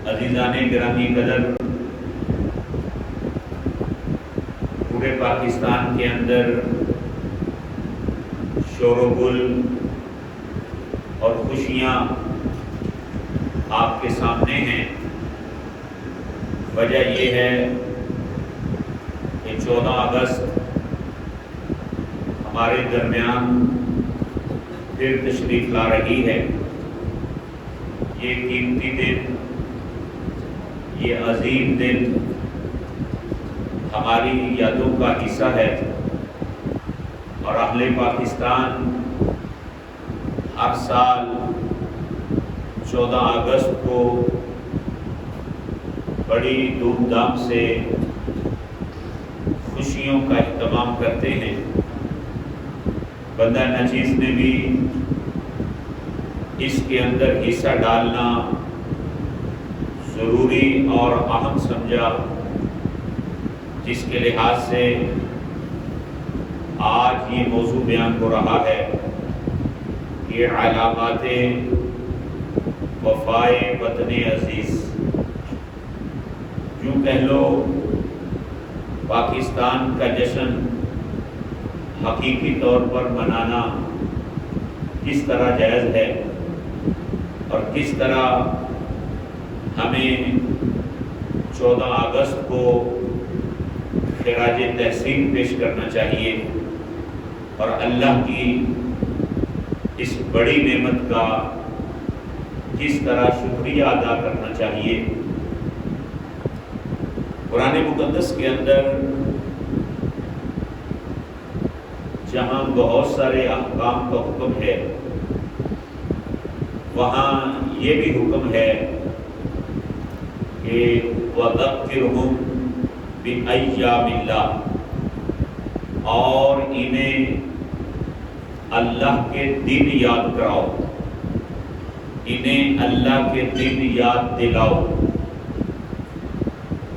عزیزان گرامی قدر، پورے پاکستان کے اندر شور و گل اور خوشیاں آپ کے سامنے ہیں۔ وجہ یہ ہے کہ 14 اگست ہمارے درمیان پھر تشریف لا رہی ہے۔ یہ قیمتی دن، یہ عظیم دن ہماری یادوں کا حصہ ہے، اور اہل پاکستان ہر سال 14 اگست کو بڑی دھوم دھام سے خوشیوں کا اہتمام کرتے ہیں۔ بندہ نچیز نے بھی اس کے اندر حصہ ڈالنا ضروری اور اہم سمجھا، جس کے لحاظ سے آج یہ موضوع بیان ہو رہا ہے۔ یہ علامات وفائے وطن عزیز، یوں کہہ لو پاکستان کا جشن حقیقی طور پر منانا کس طرح جائز ہے، اور کس طرح ہمیں 14 اگست کو خراج تحسین پیش کرنا چاہیے، اور اللہ کی اس بڑی نعمت کا کس طرح شکریہ ادا کرنا چاہیے۔ قرآن مقدس کے اندر جہاں بہت سارے احکام کا حکم ہے، وہاں یہ بھی حکم ہے کہ وَذَكِّرْهُمْ بِأَيَّامِ اللَّهِ، اور انہیں اللہ کے دن یاد کراؤ، انہیں اللہ کے دن یاد دلاؤ۔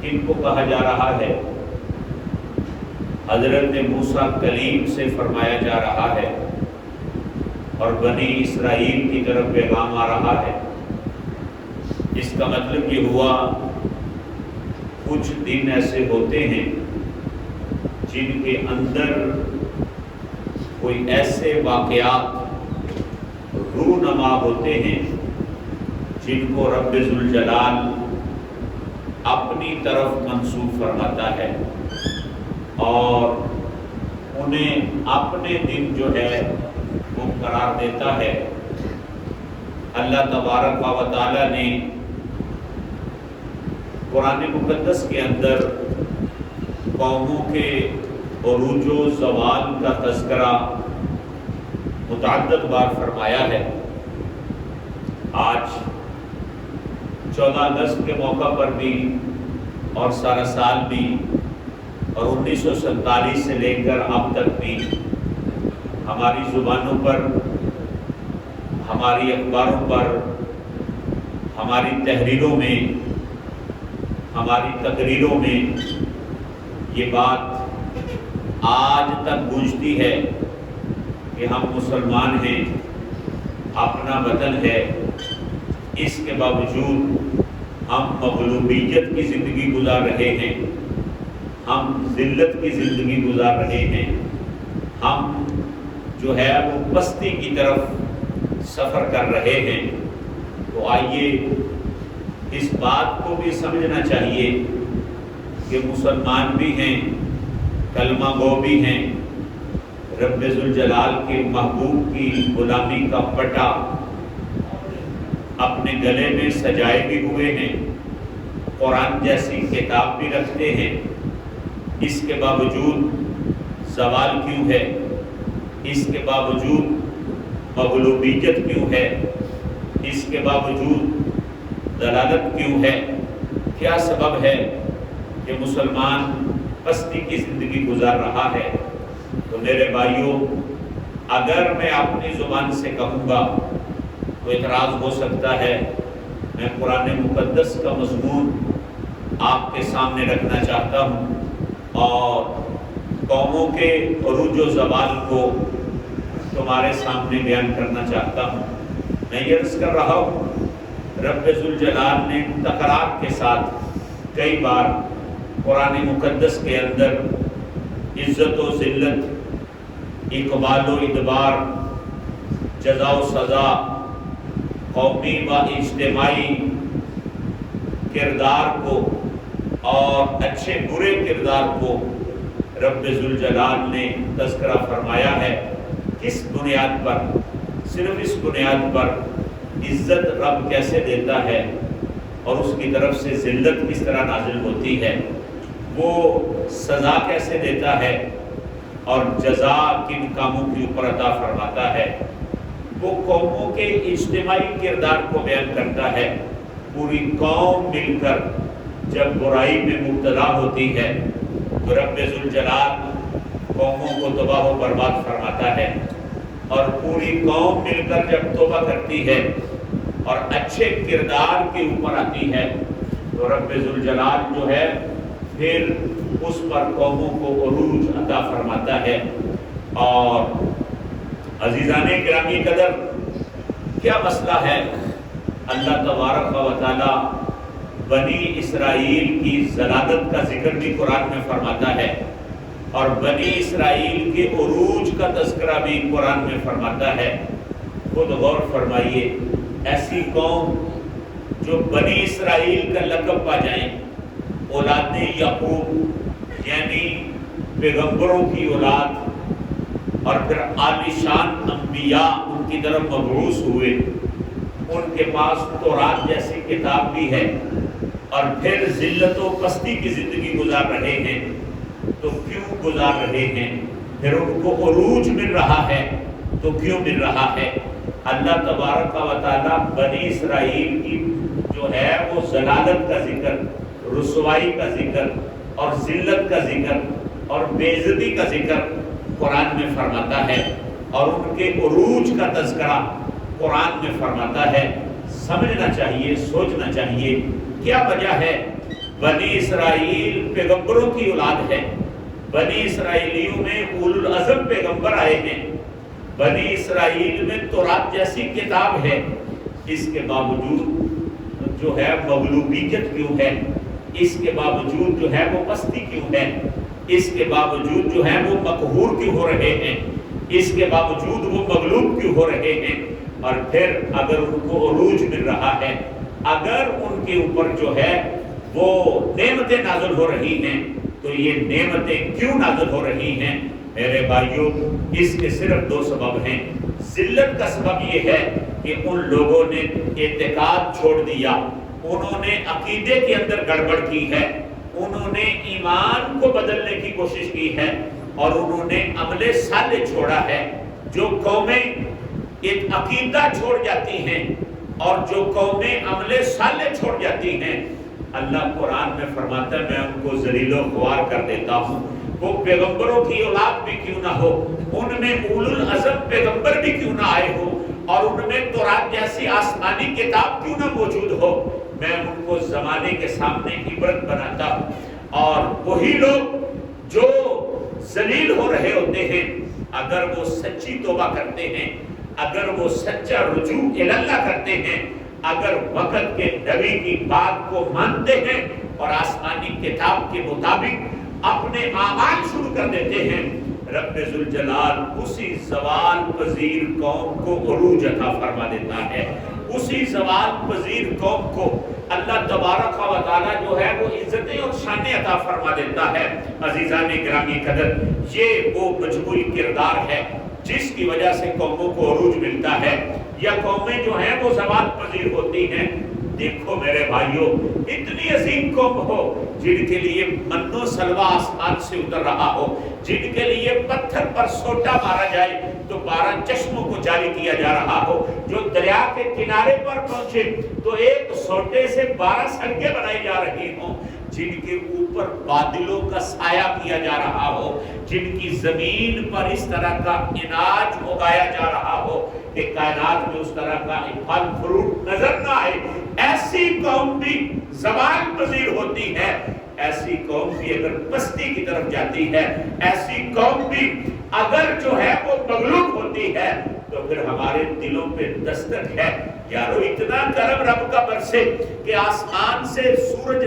ان کو کہا جا رہا ہے، حضرت موسیٰ کلیم سے فرمایا جا رہا ہے، اور بنی اسرائیل کی طرف پیغام آ رہا ہے۔ اس کا مطلب یہ ہوا کچھ دن ایسے ہوتے ہیں جن کے اندر کوئی ایسے واقعات رونما ہوتے ہیں جن کو رب ذوالجلال اپنی طرف منسوب فرماتا ہے، اور انہیں اپنے دن جو ہے وہ قرار دیتا ہے۔ اللہ تبارک و تعالی نے قرآن مقدس کے اندر قوموں کے عروج و زوال کا تذکرہ متعدد بار فرمایا ہے۔ آج 14 اگست کے موقع پر بھی، اور سارا سال بھی، اور 1947 سے لے کر اب تک بھی ہماری زبانوں پر، ہماری اخباروں پر، ہماری تحریروں میں، ہماری تقریروں میں یہ بات آج تک گونجتی ہے کہ ہم مسلمان ہیں، اپنا وطن ہے، اس کے باوجود ہم مغلوبیت کی زندگی گزار رہے ہیں، ہم ذلت کی زندگی گزار رہے ہیں، ہم جو ہے وہ پستی کی طرف سفر کر رہے ہیں۔ تو آئیے اس بات کو بھی سمجھنا چاہیے کہ مسلمان بھی ہیں، کلمہ گو بھی ہیں، رب ذوالجلال کے محبوب کی غلامی کا پٹا اپنے گلے میں سجائے بھی ہوئے ہیں، قرآن جیسی کتاب بھی رکھتے ہیں۔ اس کے باوجود زوال کیوں ہے؟ اس کے باوجود مغلوبیت کیوں ہے؟ اس کے باوجود دلالت کیوں ہے؟ کیا سبب ہے کہ مسلمان پستی کی زندگی گزار رہا ہے؟ تو میرے بھائیوں، اگر میں اپنی زبان سے کہوں گا تو اعتراض ہو سکتا ہے۔ میں قرآن مقدس کا مضمون آپ کے سامنے رکھنا چاہتا ہوں، اور قوموں کے عروج و زوال کو تمہارے سامنے بیان کرنا چاہتا ہوں۔ میں یہ عرض کر رہا ہوں رب ذوالجلال نے تکرار کے ساتھ کئی بار قرآن مقدس کے اندر عزت و ذلت، اقبال و ادبار، جزا و سزا، قومی و اجتماعی کردار کو اور اچھے برے کردار کو رب ذوالجلال نے تذکرہ فرمایا ہے۔ کس بنیاد پر؟ صرف اس بنیاد پر عزت رب کیسے دیتا ہے اور اس کی طرف سے ذلت کس طرح نازل ہوتی ہے، وہ سزا کیسے دیتا ہے اور جزا کن کاموں کے اوپر عطا فرماتا ہے، وہ قوموں کے اجتماعی کردار کو بیان کرتا ہے۔ پوری قوم مل کر جب برائی میں مبتلا ہوتی ہے تو رب ذوالجلال قوموں کو تباہ و برباد فرماتا ہے، اور پوری قوم مل کر جب توبہ کرتی ہے اور اچھے کردار کے اوپر آتی ہے تو رب ذوالجلال جو ہے پھر اس پر قوموں کو عروج عطا فرماتا ہے۔ اور عزیزان گرامی قدر، کیا مسئلہ ہے؟ اللہ تبارک و تعالی بنی اسرائیل کی ذلالت کا ذکر بھی قرآن میں فرماتا ہے، اور بنی اسرائیل کے عروج کا تذکرہ بھی قرآن میں فرماتا ہے۔ خود غور فرمائیے، ایسی قوم جو بنی اسرائیل کا لقب پا جائیں، اولاد یعقوب یعنی پیغمبروں کی اولاد، اور پھر عالیشان انبیاء ان کی طرف مبعوث ہوئے، ان کے پاس تورات جیسی کتاب بھی ہے، اور پھر ذلت و پستی کی زندگی گزار رہے ہیں، تو کیوں گزار رہے ہیں؟ پھر ان کو عروج مل رہا ہے تو کیوں مل رہا ہے؟ اللہ تبارک و تعالیٰ بنی اسرائیل کی جو ہے وہ ذلالت کا ذکر، رسوائی کا ذکر اور ذلت کا ذکر اور بے عزتی کا ذکر قرآن میں فرماتا ہے، اور ان کے عروج کا تذکرہ قرآن میں فرماتا ہے۔ سمجھنا چاہیے، سوچنا چاہیے، کیا وجہ ہے؟ بنی اسرائیل پیغمبروں کی اولاد ہے، بنی اسرائیلیوں میں اولو العزم پیغمبر آئے ہیں، بنی اسرائیل میں تورات جیسی کتاب ہے، اس کے باوجود جو ہے مغلوبیت کیوں ہے؟ اس کے باوجود جو ہے وہ پستی کیوں ہے؟ اس کے باوجود جو ہے وہ مقہور کیوں ہو رہے ہیں؟ اس کے باوجود وہ مغلوب کیوں ہو رہے ہیں؟ اور پھر اگر ان کو عروج مل رہا ہے، اگر ان کے اوپر جو ہے وہ نعمتیں نازل ہو رہی ہیں، تو یہ نعمتیں کیوں نازل ہو رہی ہیں؟ میرے بھائیوں، اس کے صرف دو سبب ہیں۔ ذلت کا سبب یہ ہے کہ ان لوگوں نے اعتقاد چھوڑ دیا، انہوں نے عقیدے کے اندر گڑبڑ کی ہے، انہوں نے ایمان کو بدلنے کی کوشش کی ہے، اور انہوں نے عمل صالح چھوڑا ہے۔ جو قومیں ایک عقیدہ چھوڑ جاتی ہیں اور جو قومیں عمل صالح چھوڑ جاتی ہیں، اللہ قرآن میں فرماتا ہے میں ان کو ذلیل و خوار کر دیتا ہوں۔ وہ پیغمبروں کی اولاد بھی کیوں نہ ہو، ان میں اولو العزم پیغمبر بھی کیوں نہ آئے ہو، اور ان میں تورات جیسی آسمانی کتاب کیوں نہ موجود ہو، میں ان کو زمانے کے سامنے عبرت بناتا ہوں۔ اور وہی لوگ جو ذلیل ہو رہے ہوتے ہیں، اگر وہ سچی توبہ کرتے ہیں، اگر وہ سچا رجوع الی اللہ کرتے ہیں، اگر وقت کے نبی کی بات کو مانتے ہیں اور آسمانی کتاب کے مطابق اپنے اعمال شروع کر دیتے ہیں، رب ذوالجلال اسی زوال پذیر قوم کو عروج عطا فرما دیتا ہے۔ اسی زوال پذیر قوم کو اللہ تبارک و تعالیٰ جو ہے وہ عزتیں اور شانیں عطا فرما دیتا ہے۔ عزیزان گرامی قدر، یہ وہ مجموعی کردار ہے جس کی وجہ سے قوموں کو عروج ملتا ہے، یا قومیں جو ہیں وہ زوال پذیر ہوتی ہیں۔ دیکھو میرے بھائیوں، اتنی عظیم قوم ہو جن کے لیے من و سلوہ آسمان سے اتر رہا ہو، جن کے لیے پتھر پر سوٹا مارا جائے تو 12 چشموں کو جاری کیا جا رہا ہو، جو دریا کے کنارے پر پہنچے تو ایک سوٹے سے 12 سڑکیں بنائی جا رہی ہوں، جن کے اوپر بادلوں کا سایہ کیا جا رہا ہو، جن کی زمین پر اس طرح کا اناج اگایا جا رہا ہو کہ کائنات میں اس طرح کا پھل فروٹ نظر نہ آئے، ایسی قوم بھی زوال پذیر ہوتی ہے۔ ایسی قوم بھی اگر پستی کی طرف جاتی ہے، ایسی قوم بھی اگر جو ہے وہ مغلوب ہوتی ہے، تو پھر ہمارے دلوں پہ دستک ہے یارو اتنا کرم رب کا برسے کہ آسمان سے سورج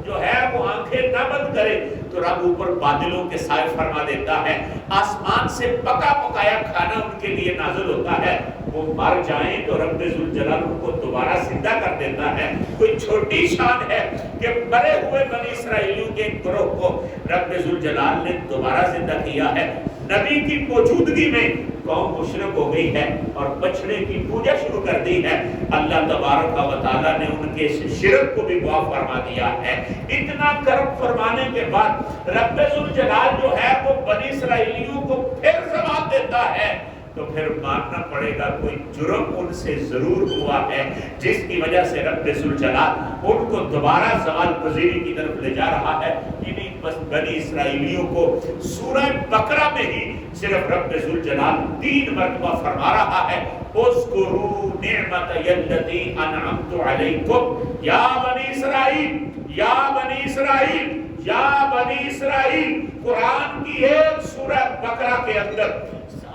جو ہے وہ آنکھیں نہ بند کرے تو رب اوپر بادلوں کے سائے فرما دیتا ہے، آسمان سے پکا پکایا کھانا ان کے لیے نازل ہوتا ہے، وہ مر جائیں تو رب ذوالجلال ان کو دوبارہ زندہ کر دیتا ہے۔ کوئی چھوٹی شان ہے کہ مرے ہوئے بنی اسرائیلیوں کے ایک گروہ کو رب ذوالجلال نے دوبارہ زندہ کیا ہے۔ نبی کی موجودگی میں قوم مشرک ہو گئی ہے اور بچڑے کی پوجا شروع کر دی ہے، اللہ تبارک و تعالیٰ نے ان کے شرک کو بھی معاف فرما دیا ہے۔ اتنا کرم فرمانے کے بعد رب ذوالجلال جو ہے وہ بنی اسرائیلیوں کو پھر زوال دیتا ہے، تو پھر ماننا پڑے گا کوئی جرم ان سے ضرور ہوا ہے، جس کی وجہ سے رب ذوالجلال ان کو دوبارہ زوال پذیری کی طرف لے جا رہا ہے۔ بس بنی اسرائیلیوں کو سورہ بقرہ میں ہی صرف رب ذوالجلال 3 مرتبہ فرما رہا ہے، اذکروا نعمتي التي انعمت علیکم یا بنی اسرائیل، یا بنی اسرائیل، یا بنی اسرائیل۔ قرآن کی ایک سورہ بقرہ کے اندر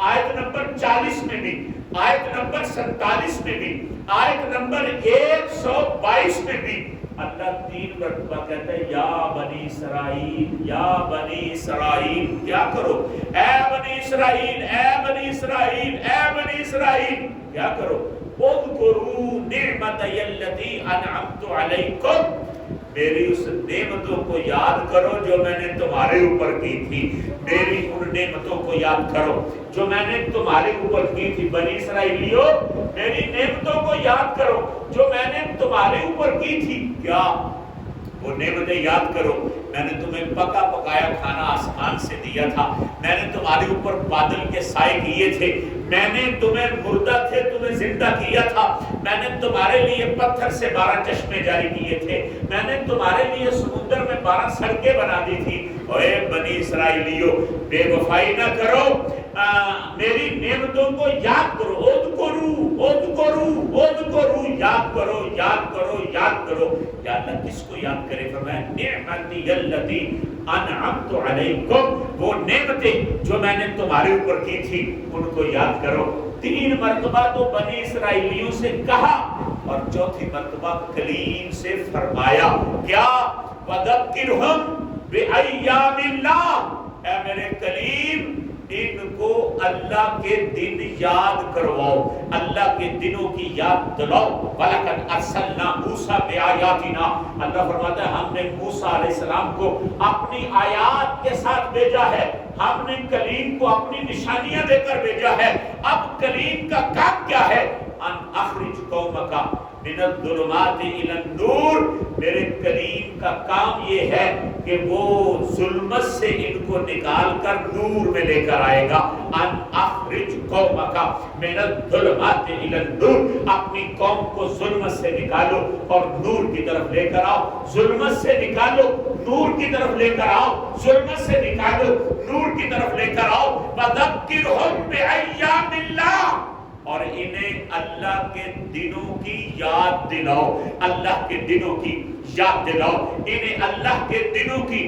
آیت نمبر 40 میں بھی، آیت نمبر 47 میں بھی، آیت نمبر 122 میں بھی اللہ 3 مرتبہ کہتا ہے یا بنی اسرائیل، یا بنی اسرائیل۔ کیا کرو؟ اے بنی اسرائیل، اے بنی اسرائیل، اے بنی اسرائیل، کیا کرو؟ اذکروا نعمتي التي انعمت علیکم، میری اس نعمتوں کو یاد کرو جو میں نے تمہارے اوپر کی تھی، میری ان نعمتوں کو یاد کرو جو میں نے تمہارے اوپر کی تھی۔ بنی اسرائیلیوں، میری نعمتوں کو یاد کرو جو میں نے تمہارے اوپر کی تھی۔ کیا؟ وہ نعمتیں یاد کرو، میں نے تمہیں پکا پکایا کھانا آسمان سے دیا تھا، میں نے تمہارے اوپر بادل کے سائے کیے تھے، میں نے تمہیں مردہ تھے تمہیں زندہ کیا تھا، میں نے تمہارے لیے پتھر سے 12 چشمے جاری کیے تھے، میں نے تمہارے لیے سمندر میں 12 سڑکیں بنا دی تھی۔ اے بنی اسرائیلیوں، بے وفائی نہ کرو، میری نعمتوں کو یاد کرو، اذکروا اذکروا اذکروا، یاد کرو یاد کرو یاد کرو۔ یا اللہ کس کو یاد کرے؟ فرمایا نعمتی التی انعمت علیکم، وہ نعمتیں جو میں نے تمہارے اوپر کی تھی ان کو یاد کرو۔ 3 مرتبہ تو بنی اسرائیلیوں سے کہا اور 4تھی مرتبہ کلیم سے فرمایا، کیا؟ وذکرہم بأیام اللہ، اے میرے کلیم ان کو اللہ کے دن یاد کرواؤ، اللہ کے دنوں کی یاد دلاؤ۔ وَلَقَدْ أَرْسَلْنَا مُوسَىٰ بِآيَاتِنَا، اللہ فرماتا ہے ہم نے موسیٰ علیہ السلام کو اپنی آیات کے ساتھ بھیجا ہے، ہم نے کلیم کو اپنی نشانیاں دے کر بھیجا ہے۔ اب کلیم کا کام کیا ہے؟ ان اخرج قومک من الظلمات الى النور، میرے کلیم کا کام یہ ہے کہ وہ ظلمت سے ان کو نکال کر نور میں لے کر آئے گا۔ ان اخرج قومک من الظلمات الى النور، اپنی قوم کو ظلمت سے نکالو اور نور کی طرف لے کر آؤ، ظلمت سے نکالو نور کی طرف لے کر آؤ، ظلمت سے نکالو نور کی طرف لے کر آؤ۔ وذکرہم بأیام اللہ، اور انہیں اللہ کے دنوں کی یاد دلاؤ، اللہ کے دنوں کی یاد دلاؤ، انہیں اللہ کے دنوں کی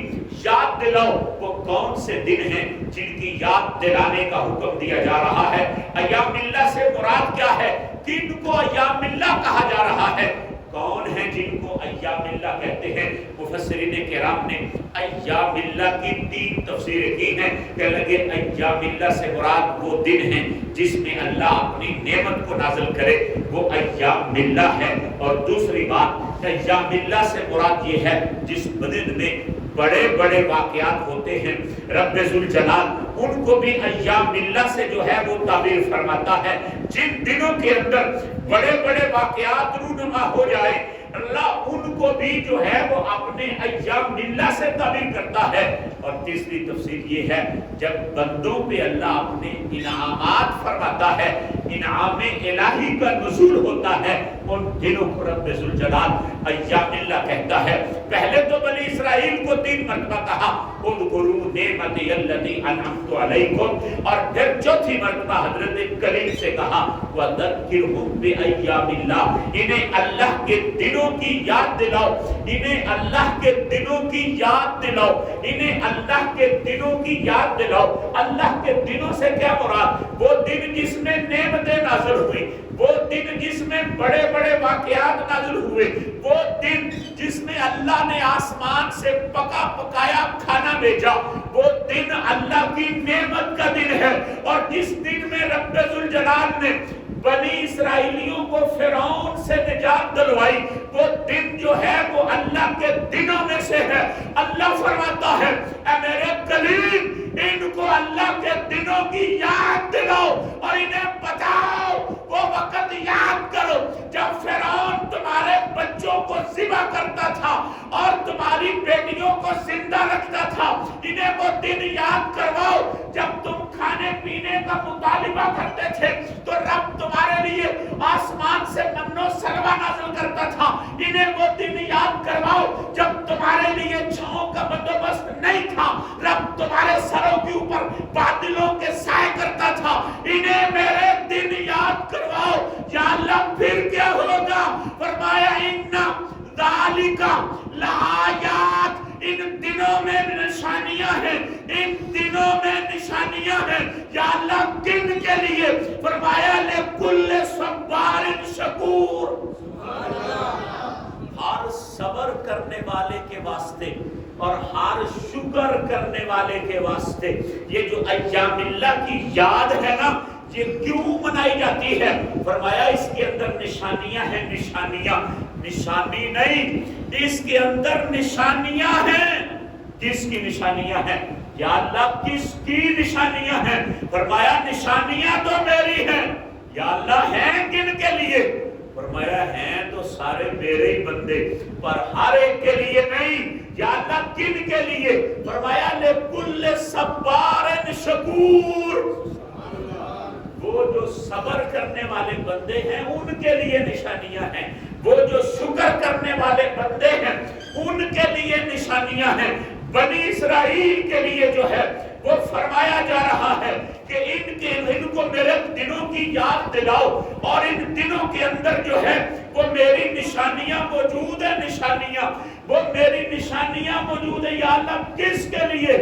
یاد دلاؤ۔ وہ کون سے دن ہیں جن کی یاد دلانے کا حکم دیا جا رہا ہے؟ ایام اللہ سے مراد کیا ہے؟ کن کو ایام اللہ کہا جا رہا ہے؟ کون ہیں جن کو ایام اللہ کہتے ہیں؟ مفسرین کرام نے ایام اللہ کی 3 تفسیریں کی ہیں۔ کہنے لگے ایام اللہ سے مراد وہ دن ہیں جس میں اللہ اپنی نعمت کو نازل کرے، وہ ایام اللہ ہے۔ اور دوسری بات، ایام اللہ سے مراد یہ ہے جس دن میں بڑے بڑے واقعات ہوتے ہیں، رب ذوالجلال ان کو بھی ایام اللہ سے جو ہے وہ تعبیر فرماتا ہے۔ جن دنوں کے اندر بڑے بڑے واقعات رونما ہو جائے، اللہ ان کو بھی جو ہے وہ اپنے ایام اللہ سے تعبیر کرتا ہے۔ اور تیسری تفسیر یہ ہے جب بندوں پہ اللہ اپنے انعامات فرماتا ہے، انعام الہی کا نزول ہوتا ہے، ان دنوں کو رب ذوالجلال ایام اللہ کہتا ہے۔ پہلے تو بنی اسرائیل کو 3 مرتبہ کہا اذکروا نعمتی التی انعمت علیکم، اور پھر 4تھی مرتبہ حضرت کلیم سے کہا وذکرہم بأیام اللہ، انہیں اللہ کے دنوں کی یاد دلاؤ، انہیں اللہ کے دنوں کی یاد دلاؤ، انہیں اللہ کے دنوں کی یاد دلاؤ۔ اللہ کے دنوں سے کیا مراد؟ وہ دن جس میں نعمت نعمتیں نازل ہوئی، وہ دن جس میں بڑے بڑے واقعات نازل ہوئے، وہ دن جس میں اللہ نے آسمان سے پکا پکایا کھانا بھیجا، وہ دن اللہ کی نعمت کا دن ہے۔ اور جس دن میں رب ذوالجلال نے بنی اسرائیلیوں کو فرعون سے نجات دلوائی، وہ دن جو ہے وہ اللہ کے دنوں میں سے ہے۔ اللہ فرماتا ہے اے میرے کلیم، ان کو اللہ کے دنوں کی یاد دلاؤ اور انہیں بتاؤ، وہ وقت یاد کرو جب فرعون تمہارے بچوں کو ذبح کرتا تھا اور تمہاری بیٹیوں کو زندہ رکھتا تھا۔ انہیں وہ دن یاد کرواؤ جب تم کھانے پینے کا مطالبہ کرتے تھے تو رب تمہارے لیے آسمان سے من و سلوہ نازل کرتا تھا۔ انہیں وہ دن یاد کرواؤ جب تمہارے لیے چھاؤں کا بندوبست نہیں تھا، رب تمہارے سروں کے اوپر بادلوں کے سائے کرتا تھا۔ انہیں میرے دن یاد کرواؤ۔ یا اللہ پھر کیا ہوگا؟ فرمایا اِنَّ ذَلِكَ لَآيَاتٍ، ان دنوں میں نشانیاں ہیں، ان دنوں میں نشانیاں ہیں۔ یا اللہ کن کے لیے؟ فرمایا لِكُلِّ صَبَّارٍ شَكُورٍ، ہر صبر کرنے والے کے واسطے اور ہر شکر کرنے والے کے واسطے۔ یہ جو ایام اللہ کی یاد ہے نا، یہ کیوں منائی جاتی ہے؟ فرمایا اس کے اندر نشانیاں ہیں، نشانیاں، نشانی نہیں، اس کے اندر نشانیاں ہیں۔ کس کی نشانیاں ہیں؟ یا اللہ کس کی نشانیاں ہیں؟ فرمایا نشانیاں تو میری ہیں۔ یا اللہ ہیں کن کے لیے؟ فرمایا ہیں تو سارے میرے ہی بندے، پر ہر ایک کے لیے نہیں۔ یا اللہ کن کے لیے؟ فرمایا لِكُلِّ صَبَّارٍ شَكُورٍ، وہ جو صبر کرنے والے بندے ہیں ان کے لیے نشانیاں ہیں، وہ جو شکر کرنے والے بندے ہیں ان کے لیے نشانیاں ہیں۔ بنی اسرائیل کے لیے جو ہے وہ فرمایا جا رہا ہے کہ ان کو میرے دنوں کی یاد دلاؤ، اور ان دنوں کے اندر جو ہے وہ میری نشانیاں موجود ہیں، نشانیاں، وہ میری نشانیاں موجود ہیں۔ یا اللہ کس کے لیے؟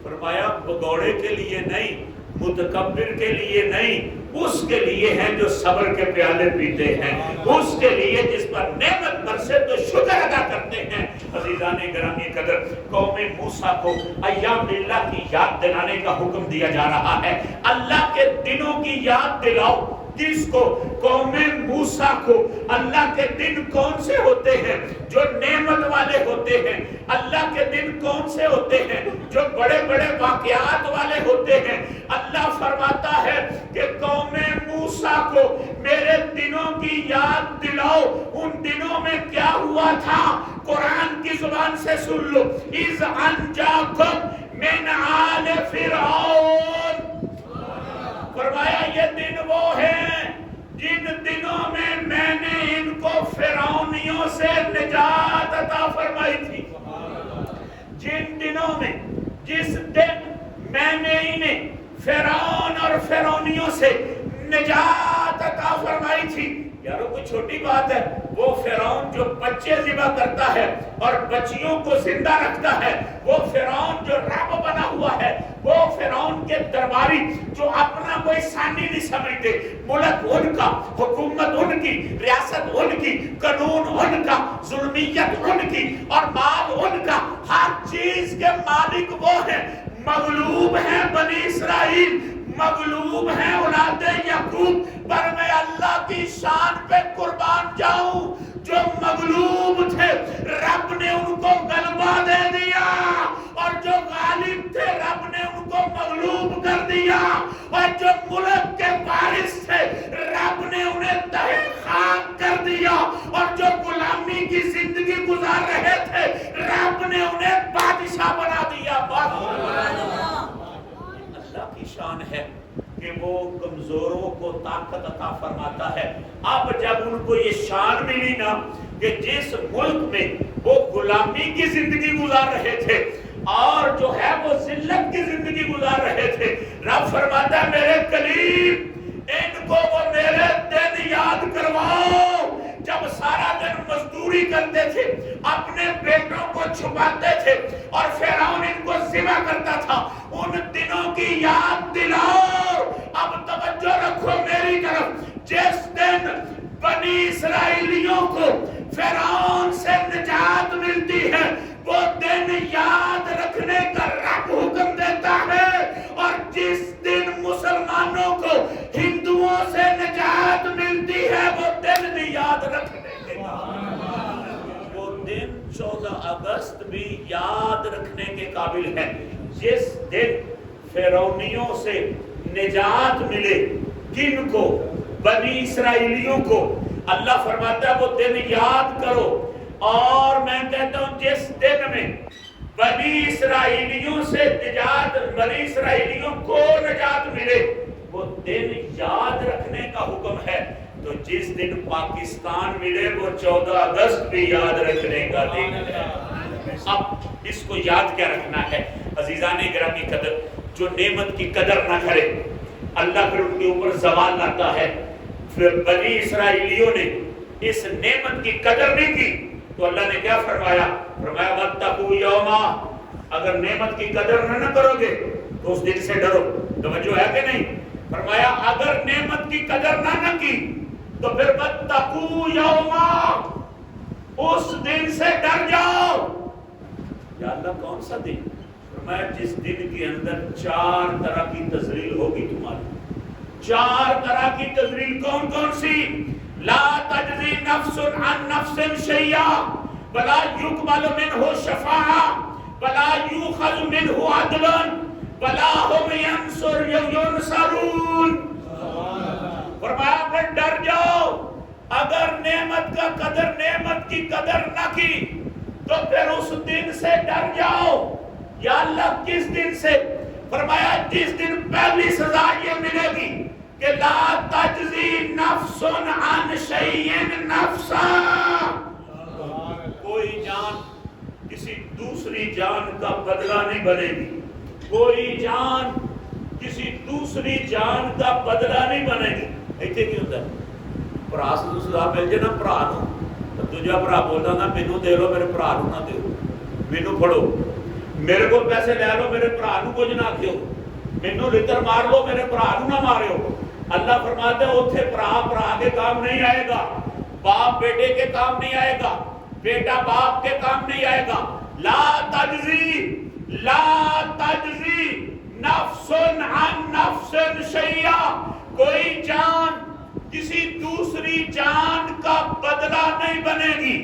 فرمایا بگوڑے کے لیے نہیں، متکبر کے لیے نہیں، اس کے لیے ہیں جو صبر کے پیالے پیتے ہیں، اس کے لیے جس پر نعمت برسے تو شکر ادا کرتے ہیں۔ عزیزان گرامی قدر، قوم موسیٰ کو ایام اللہ کی یاد دلانے کا حکم دیا جا رہا ہے۔ اللہ کے دنوں کی یاد دلاؤ۔ کس کو؟ قوم موسیٰ کو۔ اللہ کے دن کون سے ہوتے ہیں؟ جو نعمت والے ہوتے ہیں۔ اللہ کے دن کون سے ہوتے ہیں؟ جو بڑے بڑے واقعات والے ہوتے ہیں۔ اللہ فرماتا ہے کہ قوم موسیٰ کو میرے دنوں کی یاد دلاؤ۔ ان دنوں میں کیا ہوا تھا؟ قرآن کی زبان سے سن لو۔ اِذْ أَنْجَاكُمْ مِنْ آلِ فِرْعَوْنَ، فرمایا یہ دن وہ ہیں جن دنوں میں نے ان کو فرعونیوں سے نجات عطا فرمائی تھی۔ جن دنوں میں، جس دن میں نے انہیں فرعون اور فرعونیوں سے نجات عطا فرمائی تھی۔ یارو کوئی چھوٹی بات ہے؟ وہ فرعون جو بچے ذبح کرتا ہے اور بچیوں کو زندہ رکھتا ہے، وہ فرعون جو رب بنا ہوا ہے، وہ فرعون کے درباری جو اپنا کوئی ثانی نہیں سمجھتے، ملک ان کا، حکومت ان کی، ریاست ان کی، قانون ان کا، ظلمیت ان کی اور مال ان کا، ہر چیز کے مالک وہ ہیں۔ مغلوب ہیں بنی اسرائیل، مغلوب ہیں اولاد یعقوب، پر میں اللہ کی شان پہ قربان جاؤں، جو مغلوب تھے رب نے ان کو غلبہ دے دیا، اور جو غالب تھے رب نے ان کو مغلوب کر دیا، اور جو ملک کے وارث تھے رب نے انہیں تہہ خاک کر دیا، اور جو غلامی کی زندگی گزار رہے تھے رب نے انہیں بادشاہ بنا دیا۔ اللہ کی شان ہے کہ وہ کمزوروں کو طاقت عطا فرماتا ہے۔ اب جب ان کو یہ شان ملی نا کہ جس ملک میں وہ غلامی کی زندگی گزار رہے تھے اور جو ہے وہ ذلت کی زندگی گزار رہے تھے، رب فرماتا ہے میرے کلیم ان کو وہ میرے دن یاد کرواؤ جب سارا دن مزدوری کرتے تھے، اپنے بیٹوں کو چھپاتے تھے اور فرعون ان کو ذبح کرتا تھا۔ ان دنوں کی یاد دلاؤ۔ اب توجہ رکھو میری طرف۔ اسرائیلیوں کو فرعون سے نجات ملتی ہے، وہ دن یاد رکھنے کا رب حکم دیتا ہے، اور جس دن مسلمانوں کو ہندوؤں سے نجات ملتی ہے وہ دن بھی یاد رکھنے کے وہ دن 14 اگست بھی یاد رکھنے کے قابل ہے، جس دن فرعونیوں سے نجات ملے۔ کن کو؟ بنی اسرائیلیوں کو۔ اللہ فرماتا ہے وہ دن یاد کرو، اور میں کہتا ہوں جس دن میں بنی اسرائیلیوں سے نجات، بنی اسرائیلیوں کو نجات ملے، وہ دن یاد رکھنے کا حکم ہے، تو جس دن پاکستان ملے وہ 14 اگست بھی یاد رکھنے کا دن ہے۔ اب اس کو یاد کیا رکھنا ہے؟ عزیزان گرامی قدر، جو نعمت کی قدر نہ کرے اللہ پھر ان کے اوپر زوال لاتا ہے۔ پھر بنی اسرائیلیوں نے اس نعمت کی قدر نہیں کی تو اللہ نے کیا فرمایا؟ فرمایا وَاتَّقُوا يَوْمًا، اگر نعمت کی قدر نہ کرو گے تو اس دن سے ڈرو۔ توجہ ہے کہ نہیں؟ فرمایا اگر نعمت کی قدر نہ کی تو پھر وَاتَّقُوا يَوْمًا، اس دن سے ڈر جاؤ۔ یا اللہ کون سا دن؟ فرمایا جس دن کے اندر 4 طرح کی تذلیل ہوگی تمہاری۔ 4 طرح کی تذلیل کون کون سی؟ لا تجزی نفس عن نفس شیئا ولا یقبل منہ شفاعہ ولا یؤخذ منہ عدل ولا هم ینصرون۔ فرمایا پھر ڈر جاؤ، اگر نعمت کا قدر، نعمت کی قدر نہ کی تو پھر اس دن سے ڈر جاؤ۔ یا اللہ کس دن سے؟ فرمایا جس دن پہلی سزا یہ ملے گی کہ لا تجزی نفس عن شیء نفسا، کوئی جان کسی دوسری جان کا بدلہ نہیں بنے گی، کوئی جان کسی دوسری جان کا بدلہ نہیں بنے گی۔ ایتھے کی ہوتا ہے بھرا سے سزا مل جائے نا بھرا نو، تو دوجا بھرا بولتا نا مینوں دے لو میرے بھرا نو نہ دیو، مینوں پھڑو، میرے کو پیسے لے لو میرے بھرا نو کچھ نہ کیو، مینوں لتر مار لو میرے بھرا نو نہ مارو۔ اللہ فرماتا ہے اوتھے بھرا کے کام نہیں آئے گا، باپ بیٹے کے کام نہیں آئے گا، بیٹا باپ کے کام نہیں آئے گا۔ لا تجزی نفس عن نفس شیئا، کوئی جان کسی دوسری جان کا بدلہ نہیں بنے گی۔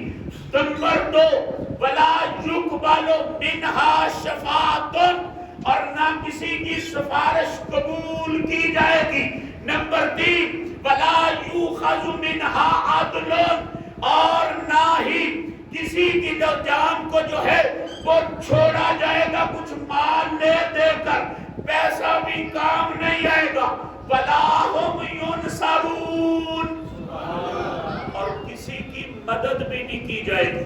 نمبر 2 ولا یقبل منہا شفاعۃ، اور نہ کسی کی سفارش قبول کی جائے گی۔ نمبر 3 ولا یؤخذ منہا عدل، اور نہ ہی کسی کی جو جان کو جو ہے وہ چھوڑا جائے گا کچھ مال لے دے کر، پیسہ بھی کام نہیں آئے گا۔ ولا هم ینصرون، اور کسی کی مدد بھی نہیں کی جائے گی۔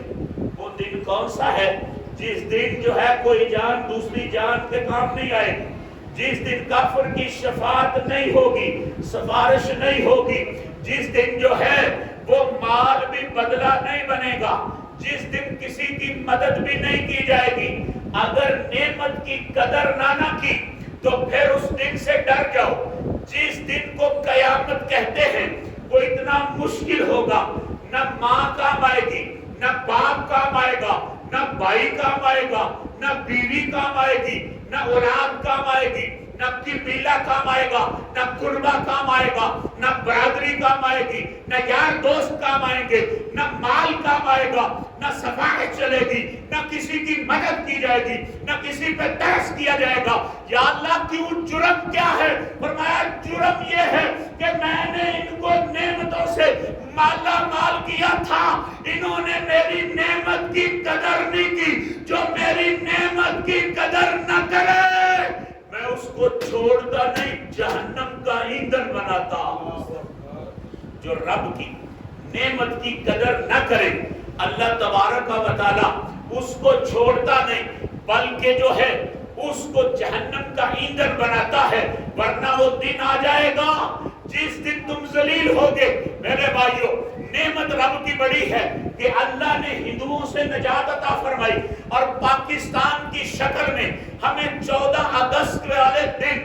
وہ دن کون سا ہے؟ جس دن جو ہے کوئی جان دوسری جان کے کام نہیں آئے گی، جس دن کافر کی شفاعت نہیں ہوگی، سفارش نہیں ہوگی، جس دن جو ہے وہ مال بھی بدلہ نہیں بنے گا، جس دن کسی کی مدد بھی نہیں کی جائے گی۔ اگر نعمت کی قدر نہ کی تو پھر اس دن سے ڈر جاؤ۔ جس دن کو قیامت کہتے ہیں وہ اتنا مشکل ہوگا، نہ ماں کام آئے گی، نہ باپ کام آئے گا، نہ بھائی کام آئے گا، نہ بیوی کام آئے گی، نہ اولاد کام آئے گی، نہ قبیلہ کام آئے گا، نہ قربہ کام آئے گا، نہ برادری کام آئے گی، نہ یار دوست کام آئیں گے، نہ مال کام آئے گا، نہ سفارش چلے گی، نہ کسی کی مدد کی جائے گی، نہ کسی پہ ترس کیا جائے گا۔ یا اللہ کیوں؟ جرم کیا ہے؟ فرمایا جرم یہ ہے کہ میں نے ان کو نعمتوں سے مالا مال کیا تھا، انہوں نے میری نعمت کی قدر نہیں کی۔ جو میری نعمت کی قدر نہ کرے میں اس کو چھوڑتا نہیں، جہنم کا ایندھن بناتا۔ جو رب کی نعمت کی قدر نہ کرے اللہ تبارک و تعالی اس کو چھوڑتا نہیں، بلکہ جو ہے اس کو جہنم کا ایندھن بناتا ہے۔ ورنہ وہ دن آ جائے گا جس دن تم ذلیل ہوگے۔ میرے بھائیوں، نعمت رب کی بڑی ہے کہ اللہ نے ہندوؤں سے نجات عطا فرمائی، اور پاکستان کی شکل میں ہمیں 14 اگست والے دن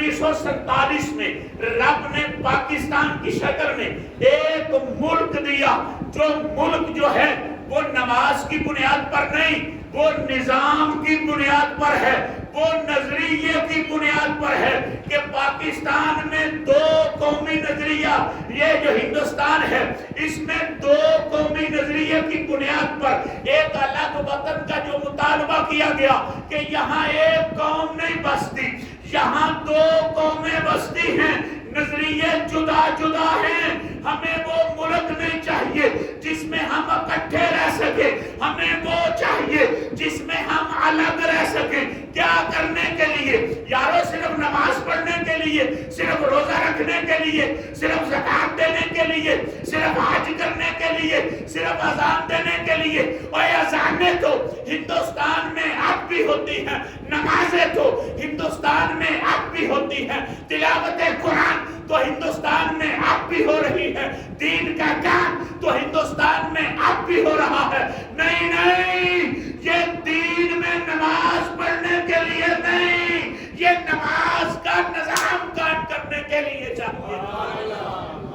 1947 میں رب نے پاکستان کی شکل میں ایک ملک دیا، جو ملک جو ہے وہ نماز کی بنیاد پر نہیں، وہ نظام کی بنیاد پر ہے، وہ نظریے کی بنیاد پر ہے کہ پاکستان میں دو قومی نظریہ، یہ جو ہندوستان ہے اس میں دو قومی نظریے کی بنیاد پر ایک الگ وطن کا جو مطالبہ کیا گیا کہ یہاں ایک قوم نہیں بستی، یہاں دو قومیں بستی ہیں، نظریے جدا جدا ہیں، ہمیں وہ ملک نہیں چاہیے جس میں ہم اکٹھے رہ سکیں، ہمیں وہ چاہیے جس میں ہم الگ رہ سکیں۔ کیا کرنے کے لیے یارو؟ صرف نماز پڑھنے کے لیے، صرف روزہ رکھنے کے لیے، صرف زکات دینے کے لیے، صرف حج کرنے کے لیے، صرف اذان دینے کے لیے۔ اور اذانیں تو ہندوستان میں اب بھی ہوتی ہیں، نمازیں تو ہندوستان میں اب بھی ہوتی ہیں، تلاوت قرآن تو ہندوستان میں اب بھی ہو رہی ہے، دین کا کام تو ہندوستان میں اب بھی ہو رہا ہے۔ نہیں نہیں، یہ دین میں نماز پڑھنے کے لیے نہیں، یہ نماز کا نظام قائم کرنے کے لیے چاہیے۔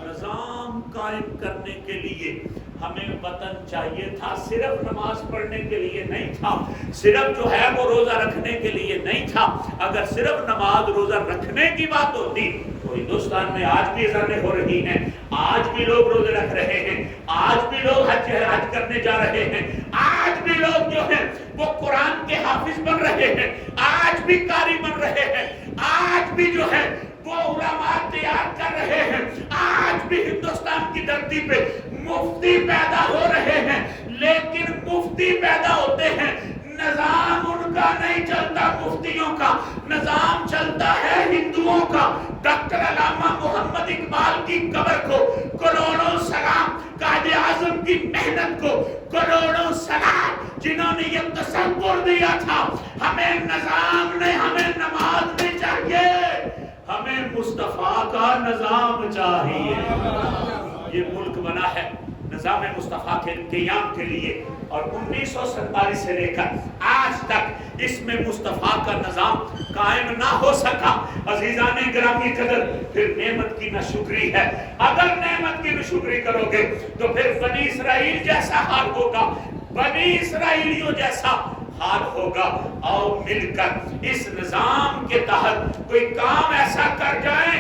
نظام قائم کرنے کے لیے ہمیں وطن چاہیے تھا، صرف نماز پڑھنے کے لیے نہیں تھا، صرف جو ہے وہ روزہ رکھنے کے لیے نہیں تھا۔ اگر صرف نماز روزہ رکھنے کی بات ہوتی تو ہندوستان میں آج بھی اذانیں ہو رہی ہیں، آج بھی لوگ روزے رکھ رہے ہیں، آج بھی لوگ حج کرنے جا رہے ہیں، آج بھی لوگ جو ہیں وہ قرآن کے حافظ بن رہے ہیں، آج بھی قاری بن رہے ہیں، آج بھی جو ہے وہ علماء تیار کر رہے ہیں، آج بھی ہندوستان کی دھرتی پہ مفتی پیدا ہو رہے ہیں، لیکن مفتی پیدا ہوتے ہیں، نظام ان کا نہیں چلتا، مفتیوں کا نظام چلتا ہے ہندوؤں کا۔ ڈاکٹر علامہ محمد اقبال کی قبر کو کروڑوں سلام، قائد اعظم کی محنت کو کروڑوں سلام، جنہوں نے یہ تصور دیا تھا ہمیں نظام نہیں، ہمیں نماز نہیں چاہیے، ہمیں مصطفیٰ کا نظام چاہیے۔ یہ ملک بنا ہے نظام مصطفیٰ کے قیام کے لیے، اور 1947 سے لے کر آج تک اس میں مصطفیٰ کا نظام قائم نہ ہو سکا۔ عزیزان گرامی قدر، پھر نعمت کی ناشکری ہے۔ اگر نعمت کی ناشکری کرو گے تو پھر بنی اسرائیل جیسا حال ہوگا، بنی اسرائیلیوں جیسا حال ہوگا۔ آؤ مل کر اس نظام کے تحت کوئی کام ایسا کر جائیں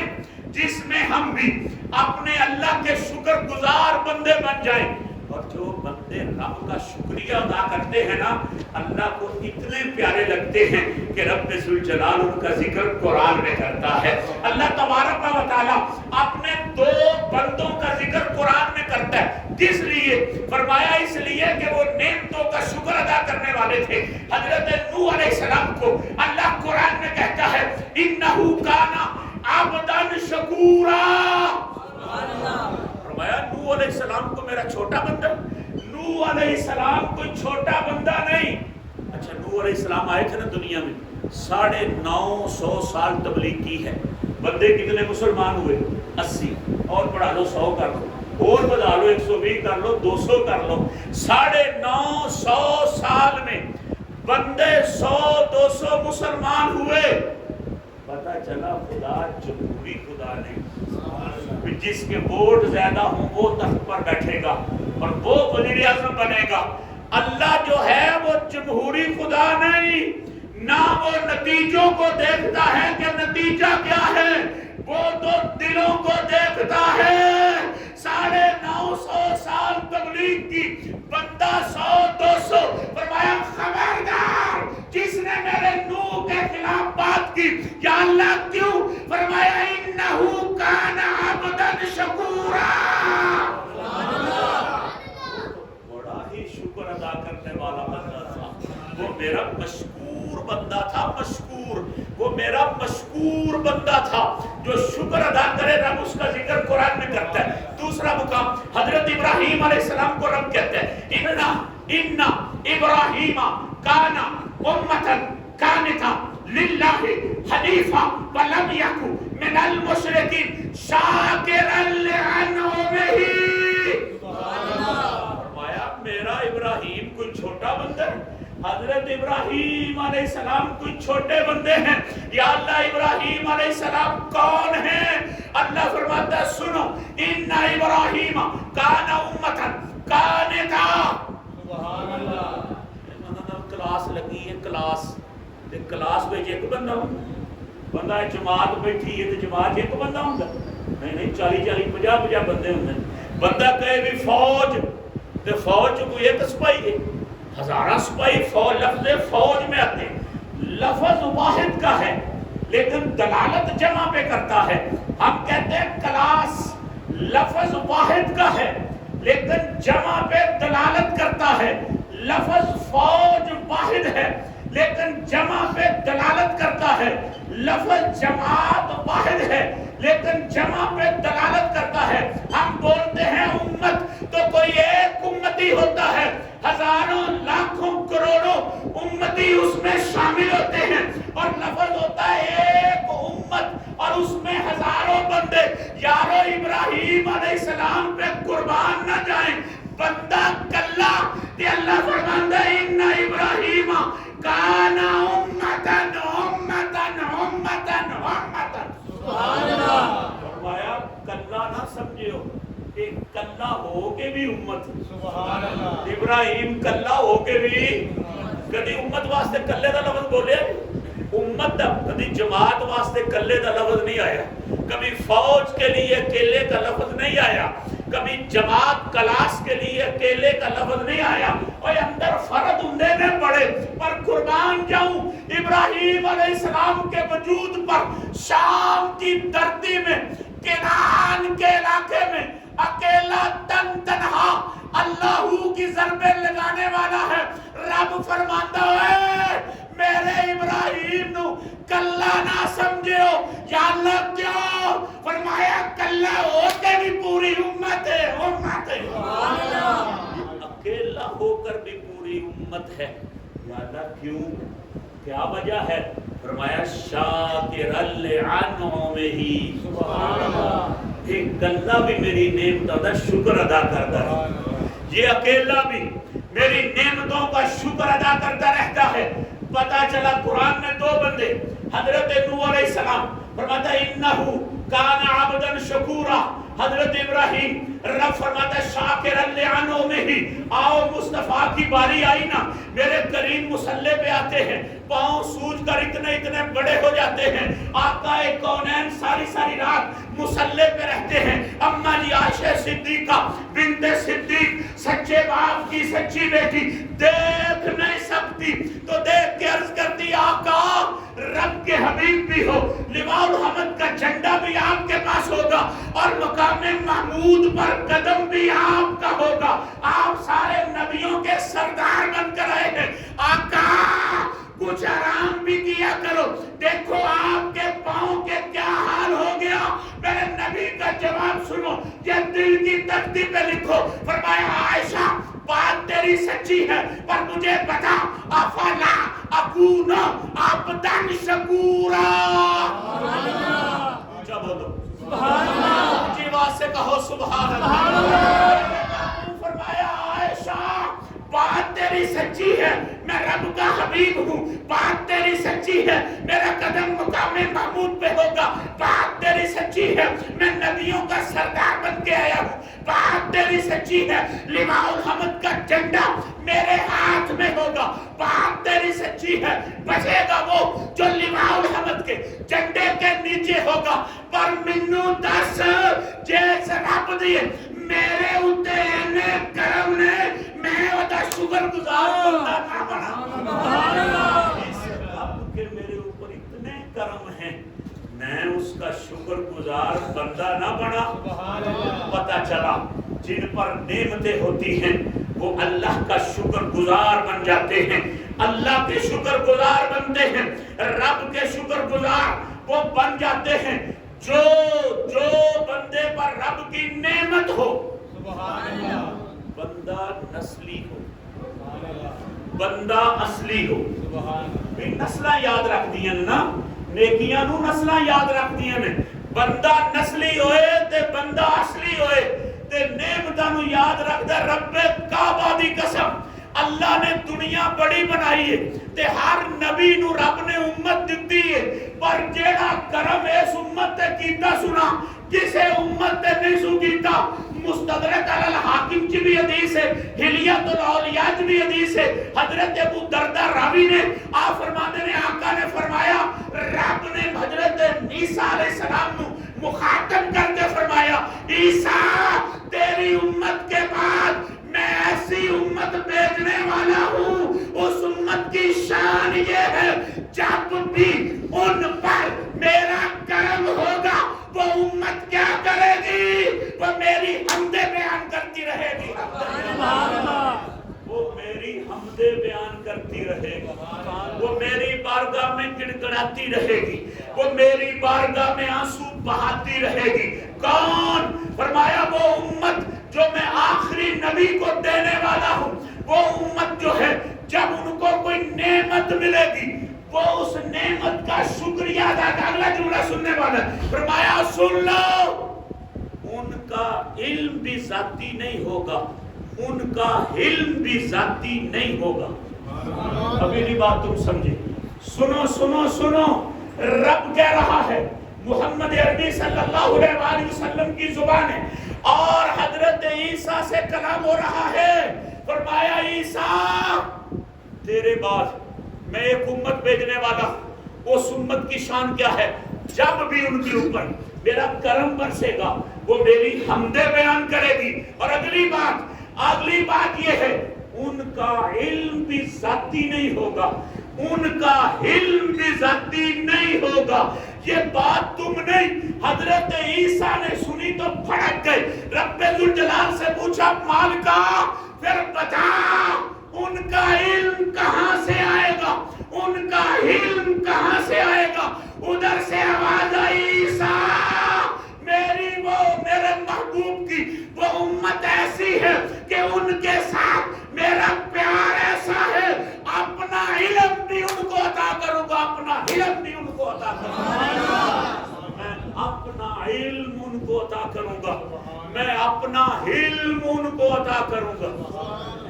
جس میں ہم بھی اپنے اللہ کے شکر گزار بندے بن جائیں، اور جو بندے رب کا شکریہ ادا کرتے ہیں نا، اللہ کو اتنے پیارے لگتے ہیں کہ رب ذوالجلال ان کا ذکر قرآن میں کرتا ہے۔ اللہ تبارک و تعالیٰ اپنے دو بندوں کا ذکر قرآن میں کرتا ہے، کس لیے؟ فرمایا اس لیے کہ وہ نعمتوں کا شکر ادا کرنے والے تھے۔ حضرت نوح علیہ السلام کو اللہ قرآن میں کہتا ہے انہو کانا عبداً شکورا۔ فرمایا نوح علیہ السلام کو میرا چھوٹا بندہ، نوح علیہ السلام کوئی چھوٹا بندہ نہیں۔ اچھا، نوح علیہ السلام آئے تھے نا دنیا میں، 950 سال تبلیغ کی ہے، بندے کتنے مسلمان ہوئے؟ 80، اور بڑھا لو 100 کر لو، اور بڑھا لو 120 کر لو، 200 کر لو، 950 سال میں بندے 100-200 مسلمان ہوئے۔ پتہ چلا خدا جمہوری خدا نہیں، جس کے ووٹ زیادہ ہوں وہ تخت پر بیٹھے گا اور وہ وزیر اعظم بنے گا۔ اللہ جو ہے وہ جمہوری خدا نہیں، نہ وہ نتیجوں کو دیکھتا ہے کہ نتیجہ کیا ہے، وہ تو دلوں کو دیکھتا ہے۔ 950 سال تبلیغ کی، بندہ 100-200، فرمایا خبردار جس نے میرے نوح کے خلاف بات کی، یا اللہ کیوں؟ فرمایا انہو کان عبداً شکورا، بڑا ہی شکر ادا کرنے والا بندہ تھا، وہ میرا مشکور بندہ تھا، مشکور، وہ میرا مشکور بندہ تھا جو شکر ادا کرے، رب اس کا ذکر قرآن میں کرتا ہے۔ دوسرا مقام حضرت ابراہیم علیہ السلام کو رب کہتے ہیں ان ابراہیم کان امۃ قانتا للہ حنیفا ولم یک من المشرکین شاکرا لانعمہ۔ فرمایا میرا ابراہیم کوئی چھوٹا بندہ ہے، حضرت ابراہیم علیہ السلام کوئی چھوٹے بندے ہیں؟ یا اللہ ابراہیم علیہ السلام کون ہیں؟ اللہ فرماتا ہے سنو، ان ابراہیم کان امتا قانتا۔ سبحان اللہ۔ کلاس لگی ہے، کلاس میں ایک بندہ بندہ جماعت بیٹھی ہے تو جماعت ایک بندہ ہوں گا؟ نہیں 40 50 بندے ہوں گے۔ بندہ کہے بھی فوج، تو فوج کوئی ایک سپاہی ہے، ہزارہ سپاہی فوج، لفظ فوج میں آتے ہیں، لفظ واحد کا ہے لیکن دلالت جمع پہ کرتا ہے۔ ہم کہتے ہیں کلاس لفظ واحد کا ہے لیکن جمع پہ دلالت کرتا ہے، لفظ فوج واحد ہے لیکن جمع پہ دلالت کرتا ہے، لفظ جماعت واحد ہے لیکن جمع پہ دلالت کرتا ہے۔ ہم بولتے ہیں امت تو کوئی ایک امتی ہوتا ہے، ہزاروں لاکھوں کروڑوں امتی اس میں شامل ہوتے ہیں، اور لفظ ہوتا ہے ایک امت اور اس میں ہزاروں بندے۔ یارو ابراہیم علیہ السلام پہ قربان نہ جائیں، بندہ کلا کہ اللہ فرماتا ہے ان ابراہیم کان امتن امتن امتن امتن۔ سبحان اللہ۔ فرمایا کلا نہ سمجھو کہ کلا ہو کے بھی امت۔ سبحان اللہ۔ ابراہیم کلا ہو کے بھی کدی امت واسطے کلے دا لفظ بولے، امت دا کدی جماعت واسطے کلے دا لفظ نہیں آیا، کبھی فوج کے لیے اکیلے کا لفظ نہیں آیا، کبھی جماعت کلاس کے لیے اکیلے کا لفظ نہیں آیا، اور اندر فرد ہوندے نے بڑے۔ پر قربان جاؤں ابراہیم علیہ السلام کے وجود پر شام کی دھرتی میں کنعان کے علاقے میں اکیلا تن تنہا اللہ کی ضربیں لگانے والا ہے۔ رب فرماتا ہے میرے ابراہیم نو کلا نہ سمجھو۔ یا اللہ کیوں؟ فرمایا کلا ہو کے بھی پوری امت ہے، امت ہے۔ اکیلا ہو کر بھی پوری امت ہے۔ یا اللہ کیوں؟ کیا وجہ ہے؟ فرمایا شاکر لانعمہ۔ سبحان اللہ۔ ایک کلا بھی میری نعمتوں کا شکر ادا کرتا ہے، یہ اکیلا بھی میری نعمتوں کا شکر ادا کرتا رہتا ہے۔ پتا چلا قرآن میں دو بندے، حضرت نوح علیہ السلام فرماتا ہے انہو کان عبدا شکورا، حضرت ابراہیم رب فرماتا ہے شاکر لانعمہ۔ آؤ مصطفیٰ کی باری آئی نا، میرے کریم مصلی پہ آتے ہیں، پاؤں سوج کر اتنے اتنے بڑے ہو جاتے ہیں، آقا کونین ساری ساری رات مصلی پہ رہتے ہیں۔ اما جی عائشہ صدیقہ بنت صدیق سچے باپ کی سچی بیٹی دیکھ نہیں سکتی تو دیکھ کے عرض کرتی آقا رب کے حبیب بھی ہو، لواء الحمد کا جھنڈا بھی آپ کے پاس ہوگا اور مقام محمود پر قدم بھی آپ کا ہوگا، آپ سارے نبیوں کے سردار بن کر آئے ہیں، آقا کچھ آرام بھی کیا کرو، دیکھو آپ کے پاؤں کے کیا حال ہو گیا۔ میرے نبی کا جواب سنو، یہ دل کی تختی پہ لکھو۔ فرمایا عائشہ بات تیری سچی ہے پر مجھے بتا افلا اکون عبدا شکورا۔ اونچا بولو سبحان اللہ، اونچی بات سے کہو سبحان اللہ۔ فرمایا عائشہ بات تیری سچی ہے، میں رب کا حبیب ہوں، بات تیری سچی ہے، میرا قدم مقام محمود پہ ہوگا، بات تیری سچی ہے، میں نبیوں کا سردار بن کے آیا ہوں، بات تیری سچی ہے، لواء الحمد کا جھنڈا میرے ہاتھ میں ہوگا، بات تیری سچی ہے، بچے گا وہ جو لواء الحمد کے جھنڈے کے نیچے ہوگا، پر منو دس جیسے رب دیے میرے اتے نے کرم نے میں ودا شکر گزار بندہ نہ بنا۔ اس رب کے میرے اوپر اتنے کرم ہیں، میں اس کا شکر گزار بندہ نہ بنا۔ پتہ چلا جن پر نعمتیں ہوتی ہیں وہ اللہ کا شکر گزار بن جاتے ہیں، اللہ کے شکر گزار بنتے ہیں، رب کے شکر گزار وہ بن جاتے ہیں۔ جو بندے پر رب کی نعمت ہو، بندہ نسلی ہو، بندہ اصلی ہو، نسلہ یاد رکھ دیا نا، نیکیاں نو نسلہ یاد رکھ دیا نے، بندہ نسلی ہوئے تے بندہ اصلی ہوئے تے نعمتاں نو یاد رکھ دے۔ رب کعبہ دی قسم اللہ نے دنیا بڑی بنائی ہے تے ہر نبی نو رب نے امت دتی ہے، پر جیڑا کرم اس امت تے کیتا سنا کسے امت تے نہیں سو کیتا۔ مستدرک علی الحاکم کی بھی حدیث ہے، حلیت الاولیاء کی بھی حدیث ہے، حضرت ابو دردہ راوی نے آپ فرماتے نے آقا نے فرمایا رب نے حضرت عیسیٰ علیہ السلام نو مخاطب کر کے فرمایا عیسیٰ تیری امت کے بعد میں ایسی امت بھیجنے والا ہوں، اس امت کی شان یہ ہے جب بھی ان پر میرا کرم ہوگا وہ امت کیا کرے گی؟ وہ میری حمدیں بیان کرتی رہے گی، وہ میری حمدیں بیان کرتی رہے گی، وہ میری بارگاہ میں گڑگڑاتی رہے گی، وہ میری بارگاہ میں آنسو بہاتی رہے گی۔ کون؟ فرمایا وہ امت جو میں آخری نبی کو دینے والا ہوں، وہ امت جو ہے جب ان کو کوئی نعمت ملے گی وہ اس نعمت کا شکریہ ادا کرے۔ اگلا جملہ سننے والا فرمایا سن لو، ان کا علم بھی ذاتی نہیں ہوگا، ان کا علم بھی ذاتی نہیں ہوگا۔ ابھی نہیں بات تم سمجھے، سنو سنو سنو، رب کہہ رہا ہے محمد عربی صلی اللہ علیہ وآلہ وسلم کی زبان ہے اور حضرت عیسیٰ سے کلام ہو رہا ہے۔ فرمایا عیسیٰ تیرے بعد میں ایک امت بھیجنے والا ہوں، اس امت کی شان کیا ہے؟ جب بھی ان کے اوپر میرا کرم برسے گا وہ میری حمدیں بیان کرے گی۔ اور اگلی بات یہ ہے ان کا علم بھی ذاتی نہیں ہوگا، ان کا علم بھی ذاتی نہیں ہوگا۔ یہ بات تم نہیں حضرت عیسیٰ نے سنی تو بھڑک گئے، رب ذوالجلال سے پوچھا مالکا پھر بتا ان کا علم کہاں سے آئے گا، ان کا علم کہاں سے آئے گا؟ ادھر سے آواز آئی عیسیٰ میرے محبوب کی وہ امت ایسی ہے کہ ان کے ساتھ میرا پیار ایسا ہے اپنا علم بھی ان کو عطا کروں گا، اپنا علم بھی ان کو عطا کروں گا، میں اپنا علم ان کو عطا کروں گا، میں اپنا علم ان کو عطا کروں گا۔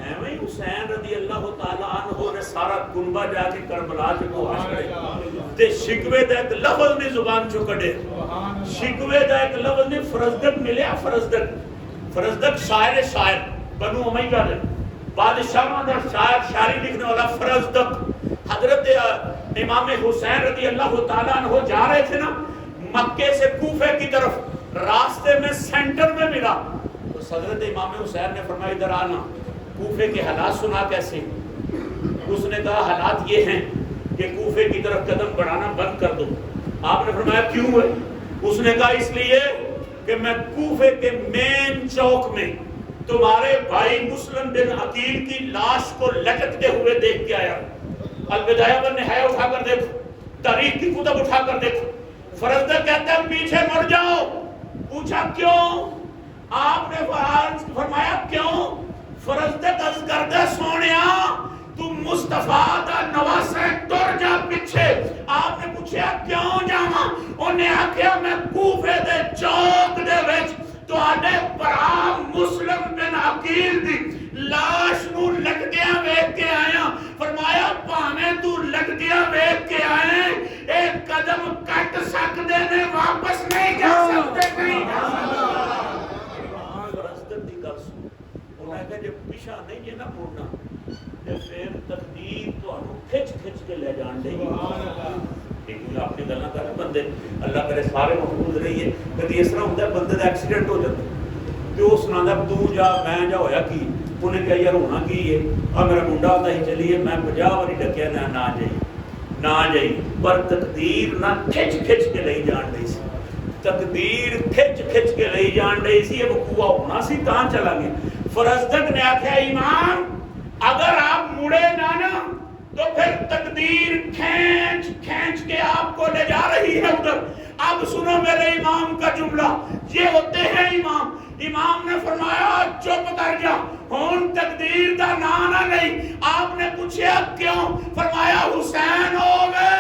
ایویں حسین رضی اللہ تعالیٰ عنہ نے سارا کنبہ جا کے کربلا کے کوہاش کرے تے شکوے دا ایک لفظ نے زبان چو کڑے، شکوے دا ایک لفظ نے فرزدق ملیا، فرزدق شاعر بنو امیہ دے بادشاہاں دا شاعری لکھنے والا فرزدق حضرت امام حسین رضی اللہ تعالیٰ عنہ جا رہے تھے نا مکے سے کوفے کی طرف، راستے میں سینٹر میں ملا تو حضرت امام حسین نے فرمایا ادھر آنا، کوفے کے حالات سنا کیسے؟ اس نے کہا حالات یہ ہیں کہ کوفے کی طرف قدم بڑھانا بند کر دو۔ آپ نے فرمایا کیوں ہے؟ اس نے کہا اس لیے کہ میں کوفے کے مین چوک میں تمہارے بھائی مسلم بن عقیل کی لاش کو لٹکتے ہوئے دیکھ کے آیا۔ البدایہ والنہایہ اٹھا کر دیکھو، تاریخ کی کتب اٹھا کر دیکھو۔ فرزدق کہتا ہے پیچھے مڑ جاؤ۔ پوچھا کیوں؟ آپ نے فرمایا کیوں؟ فرزدق عرض کردہ سونیا تو مصطفیٰ دا نواسہ تر جا پیچھے۔ آپ نے پوچھا کیوں جاواں؟ انہیں آکھیا میں کوفے دے چوک دے وچ تو آنے برام مسلم بن عقیل دی لاش نو لٹکیاں ویکھ کے آیا۔ فرمایا پاویں تو لٹکیاں ویکھ کے آئے ایک قدم کٹ سکدے نے واپس نہیں جا سکتے، نہیں جا سکتے۔ فرزدق دی گل سن، انہاں کہا جب پیچھا نہیں جے نہ مڑنا تے پھر تقدیر تانوں کھچ کھچ کے لے جان دے گی۔ ایک اپنی گلاں کر بندے اللہ کرے سارے محفوظ رہیے، کدی اس طرح ہوندا ہے بندے دا ایکسیڈنٹ ہو جاتا تے او سناندا تو جا میں جا ہویا کی، انہیں کہا یار ہونا کی ہے؟ میرا منڈا ہوتا ہی چلیے میں 50 باری ڈکیا نہ جائی، پر تقدیر نہ کھچ کھچ کے لئی جان دئی سی، تقدیر کھچ کھچ کے لئی جان دئی سی، یہ وقوع ہونا سی کہاں چلا گیا۔ فرزدق نے آکھیا امام اگر آپ مڑے نہ تو پھر تقدیر کھینچ کے آپ کو لے جا رہی ہے ادھر۔ اب سنو میرے امام کا جملہ، یہ ہوتے ہیں امام۔ امام نے فرمایا چپ کر جا، ہون تقدیر دا نانا نہیں۔ آپ نے پوچھا کیوں؟ فرمایا حسین ہوگے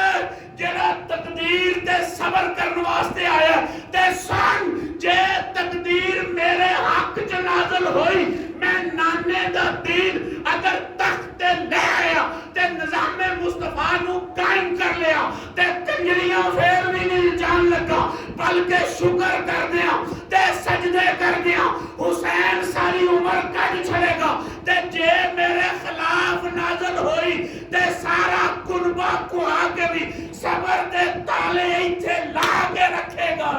جڑا تقدیر تے صبر کرنے واسطے آیا تے سن جے تقدیر تقدیر میرے حق چ نازل ہوئی میں نانے دا دین اگر تخت لے آیا تے نظام مصطفیٰ نو قائم کر لیا تے کنجریاں پھر بھی نہیں جان لگا بلکہ شکر کر دیا تے سجدے کر دیا حسین ساری عمر کٹ چھڑے گا تے جے میرے خلاف نازل ہوئی تے سارا کنبہ کو آگے بھی صبر دے تالے ایتھے لا کے رکھے گا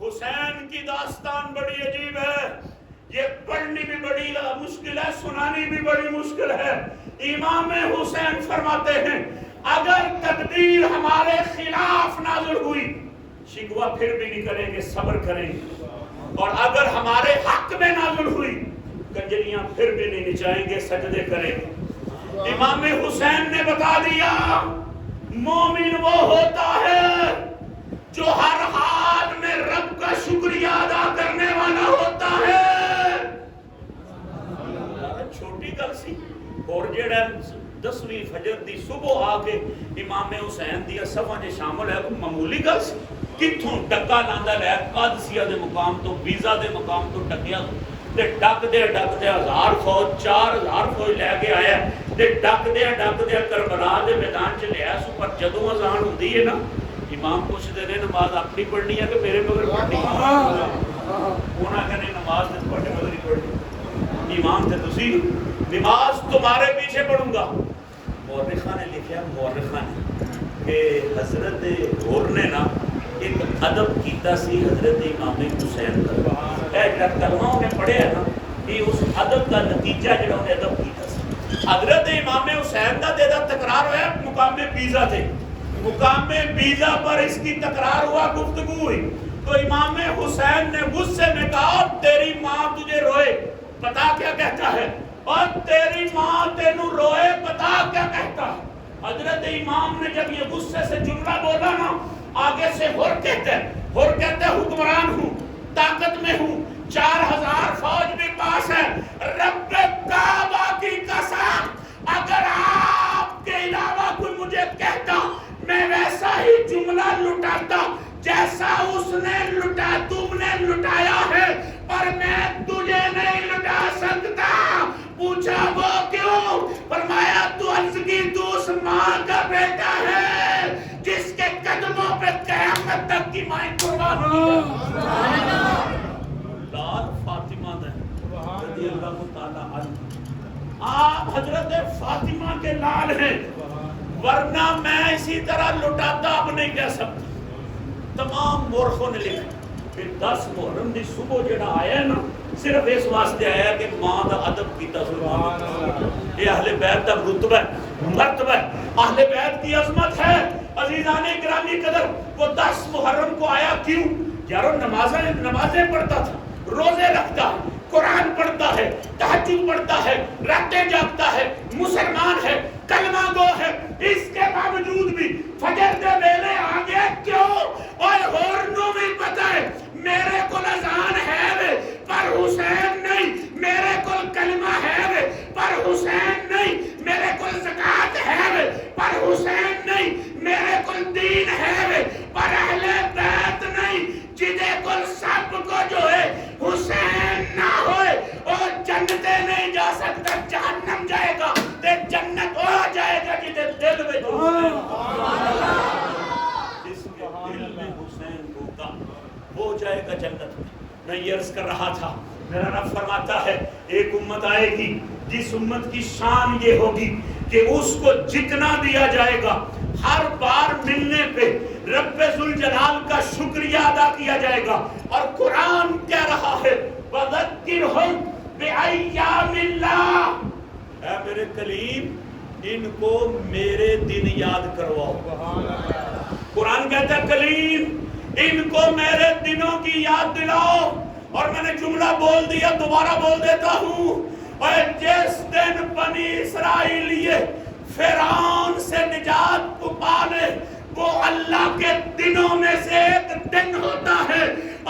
حسین کی داستان بڑی عجیب ہے، یہ پڑھنی بھی بڑی مشکل ہے، سنانی بھی بڑی مشکل ہے۔ امام حسین فرماتے ہیں اگر تقدیر ہمارے خلاف نازل ہوئی شکوہ پھر بھی نہیں کریں گے، صبر کریں گے، اور اگر ہمارے حق میں نازل ہوئی کنجریاں پھر بھی نہیں نچائیں گے، سجدے کریں گے۔ امام حسین نے بتا دیا مومن وہ ہوتا ہے جو ہر حال میں رب کا شکریہ ادا کرنے والا ہوتا ہے۔ چھوٹی گل سی، اور جڑا 10ویں فجر دی صبح آ کے امام حسین دی صفاں وچ شامل ہے، کوئی معمولی گل سی؟ کتھوں ڈکا لاندا لے قادسیہ دے مقام تو بیزا دے مقام تو ڈکیا تے ڈک دے 1000 فوج 4000 فوج لے کے آیا تے ڈک دے کربلا دے میدان چ لیا سو، پر جدوں اذان ہوندی ہے نا امام پوچھتے ہیں نماز اپنی پڑھنی ہے کہ میرے مگر پڑھنی ہے؟ انہاں کہنے نماز تے پڑھنے مگر ہی پڑھنی، امام تے تسی نماز تمہارے پیچھے پڑھوں گا۔ مورخہ نے لکھا نے کہ حضرت غور نے نا ایک ادب کیتا سی حضرت امام حسین کا، اے جڑا کلمہ انہیں پڑھے ہے نا یہ اس ادب کا نتیجہ جڑا انہیں ادب کیتا سی۔ حضرت امام حسین دا دے دا تکرار ہوا مقام بیزا تھے، مقام بیزا پر اس کی تکرار ہوا، گفتگو ہوئی تو امام حسین نے غصے میں کہا تیری ماں تجھے روئے پتا کیا کہتا ہے، اور تیری ماں تینوں روئے پتا کیا کہتا ہے۔ حضرت امام نے جب یہ غصے سے جملہ بولا نا آگے سے ہر کہتے ہیں حکمران ہوں، طاقت میں ہوں، 4000 فوج بھی پاس ہے، رب کعبہ کی قسم اگر آپ کے علاوہ کوئی مجھے کہتا میں ویسا ہی جملہ لٹاتا جیسا اس نے لٹا تم نے لٹایا ہے، پر میں تجھے نہیں لٹا سکتا۔ پوچھا وہ کیوں؟ فرمایا تو عرض کی تو اس ماں کا بیٹا ہے جس کے قدموں پہ قیامت تک کی مائیں قربان ہوگی۔ لال فاطمہ رضی اللہ تعالیٰ عنہ، آپ حضرت فاطمہ کے لال ہیں، ورنہ میں اسی طرح لٹاتا اب نہیں کہہ سکتا۔ تمام مورخوں نے لکھا پھر 10 محرم دی صبح جڑا آیا نا صرف اس واسطے آیا کہ ماں دا ادب کیتا سبحان اللہ۔ یہ اہل بیت دا رتبہ مرتبہ اہل بیت کی عظمت ہے۔ عزیزان گرامی قدر وہ 10 محرم کو آیا کیوں؟ یارو نمازیں پڑھتا تھا، روزے رکھتا ہے، قرآن پڑھتا ہے، تہجد پڑھتا ہے، راتیں جاگتا ہے، مسلمان ہے، کلمہ گو ہے، اس کے باوجود بھی فجر دے ویلے آگے کیوں؟ اور ہورنوں بھی پتہ ہے میرے کو اذان ہے وے پر حسین نہیں، میرے کو کلمہ ہے وے پر حسین نہیں، میرے کو زکوٰۃ ہے وے پر حسین نہیں، میرے کو دین ہے وے پر اہل بیت نہیں، جدے کو سب کو جو ہے حسین نہ ہوئے اور جنتے نہیں جا سکتا، جہنم جائے گا تے جنت ہو جائے گا جدے دل میں جس کے دل میں حسین ہوگا وہ جائے گا جنت میں۔ میں یہ عرض کر رہا تھا میرا رب فرماتا ہے ایک امت آئے گی جس امت کی شان یہ ہوگی کہ اس کو جتنا دیا جائے گا ہر بار ملنے پہ رب ذوالجلال کا شکریہ ادا کیا جائے گا، اور قرآن کہہ رہا ہے وَذَكِّرْهُمْ بِأَيَّامِ اللَّهِ، اے میرے کلیم ان کو میرے دن یاد کرواؤ۔ قرآن کہتا ہے کلیم ان کو میرے دنوں کی یاد دلاؤ، اور میں نے جملہ بول دیا دوبارہ بول دیتا ہوں، اور جس دن بنی اسرائیل یہ فرعون سے نجات پالے وہ اللہ کے دنوں میں سے ایک دن ہوتا ہے،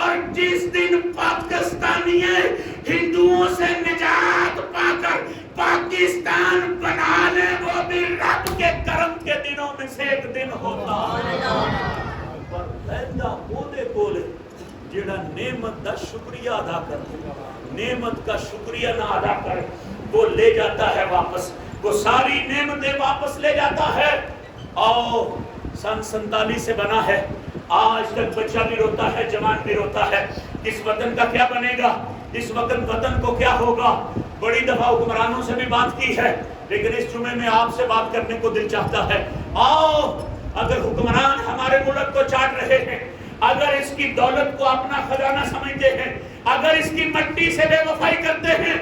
اور جس دن پاکستانی ہندوؤں سے نجات پا کر پاکستان بنا لے وہ بھی رب کے کرم کے دنوں میں سے ایک دن ہوتا پر پیدا ہونے کول جڑا نعمت دا شکریہ ادا کرے نعمت کا شکریہ نہ ادا کرے وہ لے جاتا ہے واپس وہ ساری نعمتیں واپس لے جاتا ہے اور سن 47 سے بنا ہے آج تک بچہ بھی روتا ہے جوان بھی روتا ہے اس وطن کا کیا بنے گا اس وطن کو کیا ہوگا بڑی دفعہ حکمرانوں سے بھی بات کی ہے لیکن اس جمعے میں آپ سے بات کرنے کو دل چاہتا ہے آؤ اگر حکمران ہمارے ملک کو چاٹ رہے ہیں اگر اس کی دولت کو اپنا خزانہ سمجھتے ہیں اگر اس کی مٹی سے بے وفائی کرتے ہیں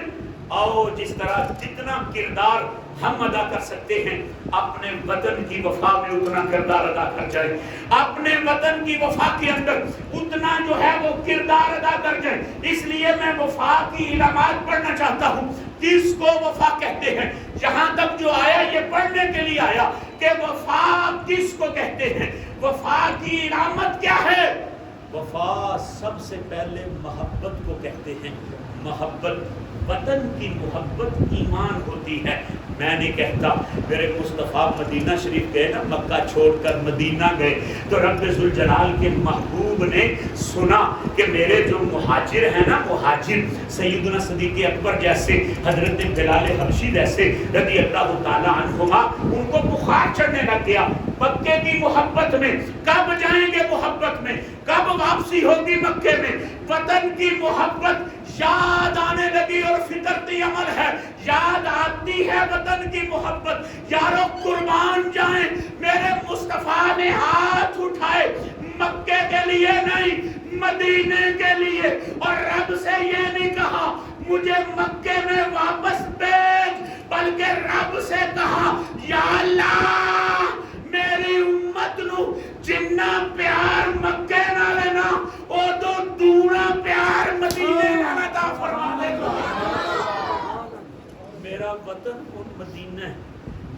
آؤ جس طرح جتنا کردار ہم ادا کر سکتے ہیں اپنے وطن کی وفا میں اتنا کردار ادا کر جائے اپنے وطن کی وفا کے اندر اتنا جو ہے وہ کردار ادا کر جائے اس لیے میں وفا کی علامات پڑھنا چاہتا ہوں کس کو وفا کہتے ہیں یہاں تک جو آیا یہ پڑھنے کے لیے آیا کہ وفا کس کو کہتے ہیں وفا کی علامت کیا ہے وفا سب سے پہلے محبت کو کہتے ہیں محبت وطن کی محبت ایمان ہوتی ہے میں نہیں کہتا میرے مصطفیٰ مدینہ شریف گئے نا مکہ چھوڑ کر مدینہ گئے تو رب ذوالجلال کے محبوب نے سنا کہ میرے جو مہاجر ہیں نا مہاجر سیدنا صدیق اکبر جیسے حضرت بلال حبشی جیسے رضی اللہ تعالیٰ عنہما ان کو بخار چڑھنے لگ گیا مکے کی محبت میں کب جائیں گے محبت میں کب واپسی ہوگی مکے میں وطن کی محبت یاد آنے لگی اور فطرتی عمل ہے یاد آتی ہے وطن کی محبت یارو قربان جائیں میرے مصطفیٰ نے ہاتھ اٹھائے مکے کے لیے نہیں مدینے کے لیے اور رب سے یہ نہیں کہا مجھے مکے میں واپس بھیج بلکہ رب سے کہا یا اللہ میری امت نو جنہ پیار مکے نہ لینا او تو دونا پیار مدینے نہ عطا فرما دے میرا وطن ان مدینہ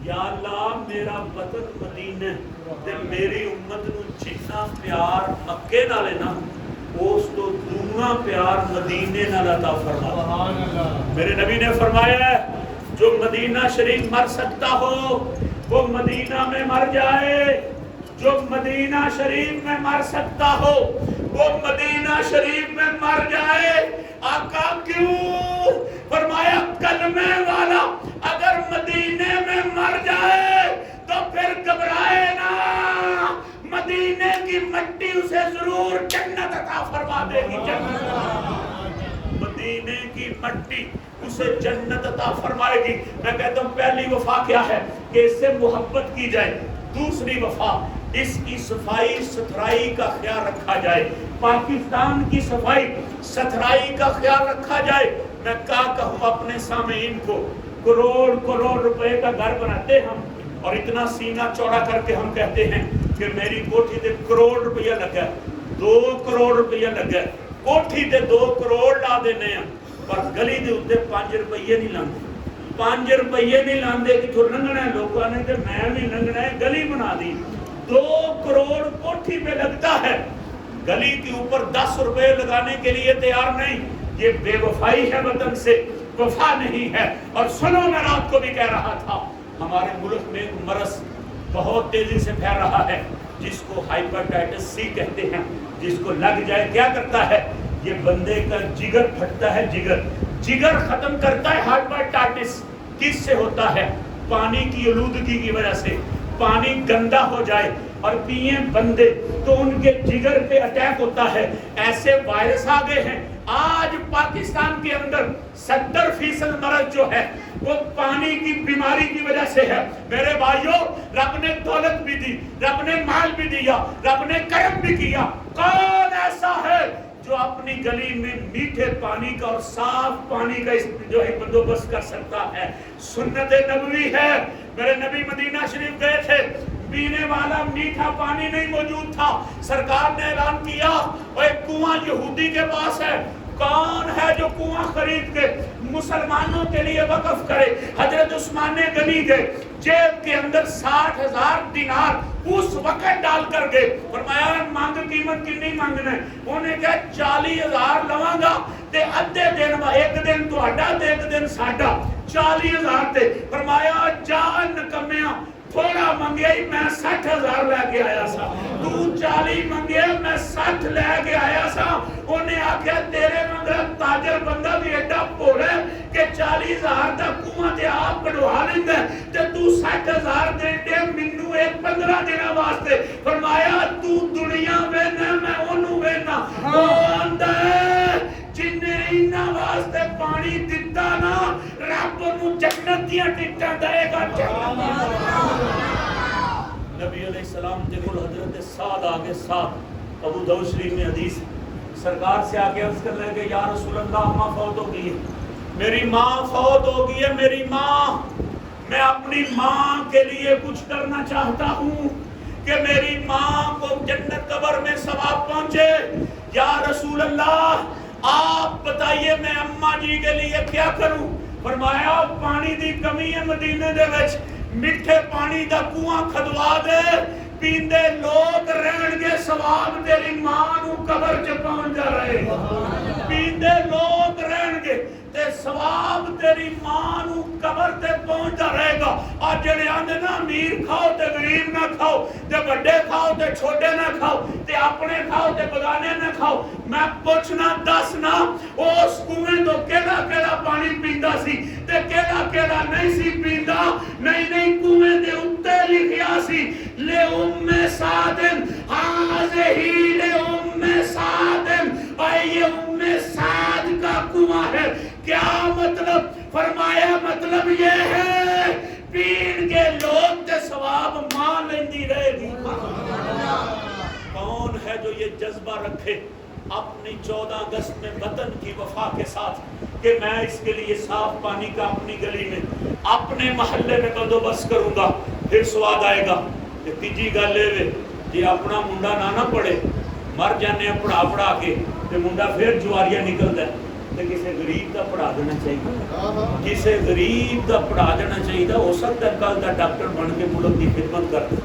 یا اللہ میرا وطن مدینہ تے میری امت نو جنہ پیار مکے نہ لینا اس تو دونا پیار مدینے نہ عطا فرما میرے نبی نے فرمایا ہے جو مدینہ شریف مر سکتا ہو وہ مدینہ میں مر جائے جو مدینہ شریف میں مر سکتا ہو وہ مدینہ شریف میں مر جائے آقا کیوں فرمایا کلمے والا اگر مدینے میں مر جائے تو پھر گھبرائے نا مدینے کی مٹی اسے ضرور جنت عطا فرما دے گی جنت مدینے کی مٹی اسے جنت عطا فرمائے گی میں کہتا ہوں پہلی وفا کیا ہے کہ اس سے محبت کی جائے دوسری وفا اس کی صفائی ستھرائی کا خیال رکھا جائے پاکستان کی صفائی ستھرائی کا خیال رکھا جائے میں کیا کہوں اپنے سامعین کو کروڑ روپے کا گھر بناتے ہم اور اتنا سینہ چوڑا کر کے ہم کہتے ہیں کہ میری کوٹھی تے کروڑ روپیہ لگا 2 کروڑ روپیہ لگا کوٹھی تے 2 کروڑ لا دینے ہیں پر گلی دے اتے 5 روپیے نہیں لاندے 5 روپیے نہیں لاندے کہ تو لنگنا ہے لوگوں نے کہ میں بھی لنگنا ہے گلی بنا دی 2 کروڑ کوٹھی پہ لگتا ہے گلی کے اوپر 10 روپے لگانے کے لیے تیار نہیں یہ بے وفائی ہے وطن سے وفا نہیں ہے اور سنو میں رات کو بھی کہہ رہا تھا ہمارے ملک میں ایک مرض بہت تیزی سے پھیل رہا ہے جس کو ہائپرٹائٹس سی کہتے ہیں جس کو لگ جائے کیا کرتا ہے یہ بندے کا جگر پھٹتا ہے جگر ختم کرتا ہے ہائپرٹائٹس کس سے ہوتا ہے پانی کی آلودگی کی وجہ سے پانی گندا ہو جائے اور پیئیں بندے تو ان کے جگر پہ اٹیک ہوتا ہے ایسے وائرس آ گئے ہیں آج پاکستان کے اندر 70% مرض جو ہے وہ پانی کی بیماری کی وجہ سے ہے میرے بھائیوں رب نے دولت بھی دی رب نے مال بھی دیا رب نے کرم بھی کیا کون ایسا ہے جو اپنی گلی میں میٹھے پانی کا اور صاف پانی کا جو ہے بندوبست کر سکتا ہے سنت نبوی ہے میرے نبی مدینہ شریف گئے تھے پینے والا میٹھا پانی نہیں موجود تھا سرکار نے اعلان کیا وہ ایک کنواں یہودی کے پاس ہے کون ہے جو کنواں خرید کے مسلمانوں کے لیے وقف کرے. حضرت عثمان غنی گئے, جیب کے اندر 60,000 دینار اس وقت ڈال کر گئے. فرمایا مانگ قیمت کتنی مانگنا ہے؟ انہیں کہا 40,000 لواں گا تے ادھے دن ایک دن تہاڈا تے ایک دن ساڈا. 40,000 تے فرمایا جان نکمیاں تھوڑا منگیا ہی میں 60,000 لے کے آیا سا, تو 40 منگیا میں 60 لے کے آیا سا. انہیں آکھیا تیرے مگر تاجر بندہ بھی ایڈا بھولا ہے کہ 40,000 دا کنواں تے آپ کڈوا لیندا ہے تے تو 60,000 دے دے مینوں 15 دناں واسطے. فرمایا تو دنیا وینا میں اونوں وینا. او آندا ہے جن نے انہاں واسطے پانی دتا نا رب نو جنت دیاں ٹکٹاں دے گا. نبی علیہ السلام دے کول حضرت سعد آگے, سعد ابو داؤد شریف میں حدیث سرکار سے آگے عرض کر لے کہ یا رسول اللہ ماں فوت ہو گئی ہے, میری ماں فوت ہو گئی ہے, میری ماں, میں اپنی ماں کے لیے کچھ کرنا چاہتا ہوں کہ میری ماں کو جنت قبر میں ثواب پہنچے. یا رسول اللہ آپ بتائیے میں اماں جی کے لیے کیا کروں؟ فرمایا پانی دی کمی ہے مدینے دے وچ, میٹھے پانی دا کنواں کھدوا دے, پیندے لوگ رہن گے, ثواب تیری ماں نو قبر چ پہنچ جا رہے. پیندے لوگ رہن گے تے ثواب تیری ماں نو قبر تے پہنچدا رہے گا. آج جڑے آندے نا امیر کھاؤ تے غریب نہ کھاؤ, تے بڑے کھاؤ تے چھوٹے نہ کھاؤ, تے اپنے کھاؤ تے بگانے نہ کھاؤ. میں پوچھنا دسنا اس کنویں تو کیڑا کیڑا پانی پیندا سی تے کیڑا کیڑا نہیں سی پیندا؟ نہیں کنویں دے اوتے لکھیا سی لے ام سعد ہذہ لے ام سعد, یہ ام سعد کا کنواں ہے. کیا مطلب؟ فرمایا مطلب یہ ہے پین کے لوگ تے ثواب ماں لیندی رہے گی. کون ہے جو یہ جذبہ رکھے اپنی 14 اگست میں وطن کی وفا کے ساتھ کہ میں اس کے لیے صاف پانی کا اپنی گلی میں اپنے محلے میں بندوبست کروں گا, پھر سواد آئے گا. کہ تیجی گل لے جی اپنا منڈا نہ پڑھے, مر جانے پڑھا پڑھا کے تے منڈا پھر جواریا نکلتا ہے, تے کسے غریب دا پڑھا دینا چاہیے, کسے غریب دا پڑھا دینا چاہیے. ہو سکتا ہے کل دا ڈاکٹر بن کے ملک کی خدمت کر دے,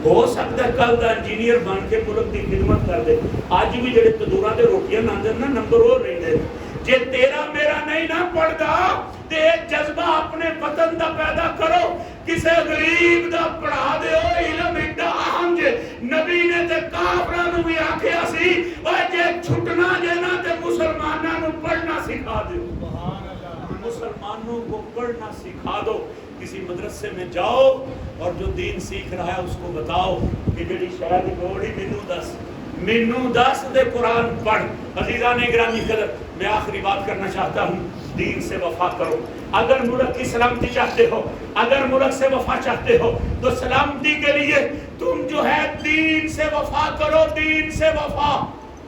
ہو سکتا ہے کل دا انجینئر بن کے ملک کی خدمت کر دے. آج بھی جڑے تندوراں تے روٹیاں لاندے نا نمبر وہ نہیں دے. جے تیرا میرا نہیں نہ پڑھدا تے جذبہ اپنے وطن دا پیدا کرو, کسے غریب دا پڑھا دیو. علم ایڈا اہم جے, نبی نے تے کافراں نو بھی آکھیا سی او جے چھٹنا جے نا تے مسلماناں نو پڑھنا سکھا دیو. مسلمانوں کو پڑھنا سکھا دو. کسی مدرسے میں جاؤ اور جو دین سیکھ رہا ہے اس کو بتاؤ کہ جڑی شاید گوڑی مینوں دس دے قرآن پڑھ. عزیزان گرامی قدر, میں آخری بات کرنا چاہتا ہوں, دین سے وفا کرو. اگر ملک کی سلامتی چاہتے ہو, اگر ملک سے وفا چاہتے ہو تو سلامتی کے لیے تم جو ہے دین سے وفا کرو. دین سے وفا.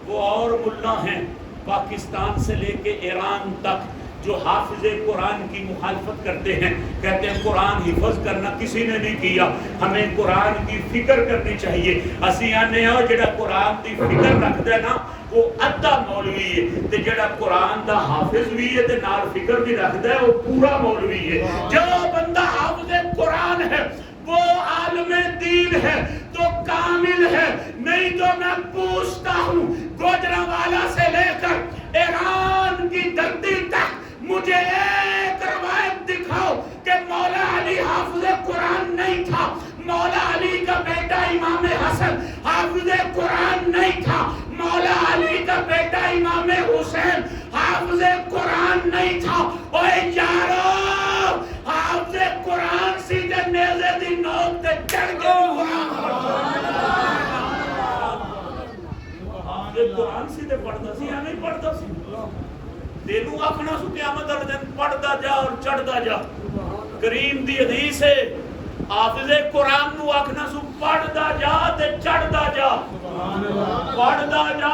وہ اور ملا ہیں پاکستان سے لے کے ایران تک جو حافظ قرآن کی مخالفت کرتے ہیں, کہتے ہیں قرآن حفظ کرنا کسی نے نہیں کیا, ہمیں قرآن کی فکر کرنی چاہیے. اسی آنے ہو جڑا قرآن کی فکر رکھتا ہے نا وہ ادھا مولوی ہے, تے جڑا قرآن دا حافظ بھی ہے تے نال فکر بھی رکھتا ہے وہ پورا مولوی ہے. جو بندہ حافظ قرآن ہے وہ عالم دین ہے تو کامل ہے. نہیں تو میں پوچھتا ہوں گوجرانوالا سے لے کر ایران کی دھرتی تک مجھے ایک روایت دکھاؤ کہ مولا علی حافظ قرآن نہیں تھا, مولا علی کا بیٹا امام حسن حافظ قرآن نہیں تھا, مولا علی کا بیٹا امام حسین حافظ قرآن نہیں تھا. اوے یارو حافظ قرآن سیدھے نیزے دی نوک تے چڑھ کے حافظ قرآن سیدھے پڑھتا سی یا نہیں پڑھتا سی؟ تینوں آکھنا سو قیامت والے دن پڑھدا جا اور چڑھدا جا. کریم دی حدیث ہے حافظ قرآن نو آکھنا سو پڑھدا جا تے چڑھدا جا. پڑھدا جا,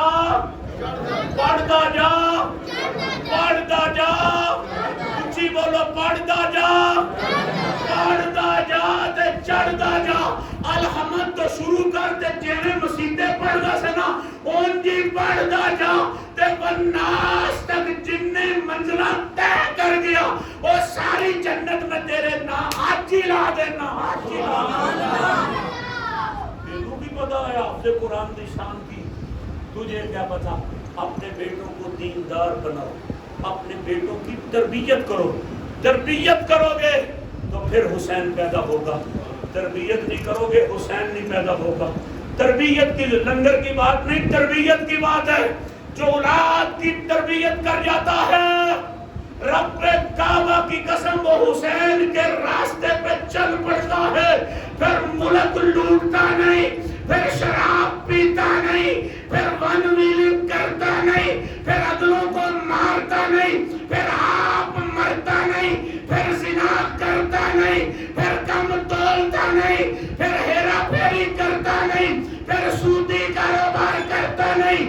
پڑھدا جا, پڑھدا جا, اچھی بولو پڑھدا جا, پڑھدا جا تے چڑھدا جا. الحمد تو شروع کر تے جیویں مسیتے پڑھدا سے نا اون جی پڑھدا جا تے والناس تک جننے منزلہ طے کر گیا، وہ ساری جنت میں تیرے نام آج ہی لا دینا، آج ہی لا دینا۔ تینوں بھی پتا ہے حافظ قرآن کی شان کی، تجھے کیا پتا؟ اپنے بیٹوں کو دیندار بناؤ، اپنے بیٹوں کی تربیت کرو، تربیت کرو گے تو پھر حسین پیدا ہوگا، تربیت نہیں کرو گے حسین نہیں پیدا ہوگا۔ تربیت کی لنگر کی بات نہیں، تربیت کی بات ہے۔ جو اولاد کی تربیت کر جاتا ہے، رب کعبہ کی قسم وہ حسین کے راستے پہ چل پڑتا ہے، پھر ملک لوٹتا نہیں، پھر شراب پیتا نہیں، پھر ون ویلنگ کرتا نہیں، پھر عدلوں کو مارتا نہیں، پھر آپ مرتا نہیں، پھر زنا کرتا نہیں، پھر کم تولتا نہیں، پھر ہیرا پھیری کرتا نہیں، پھر سودی کاروبار کرتا نہیں،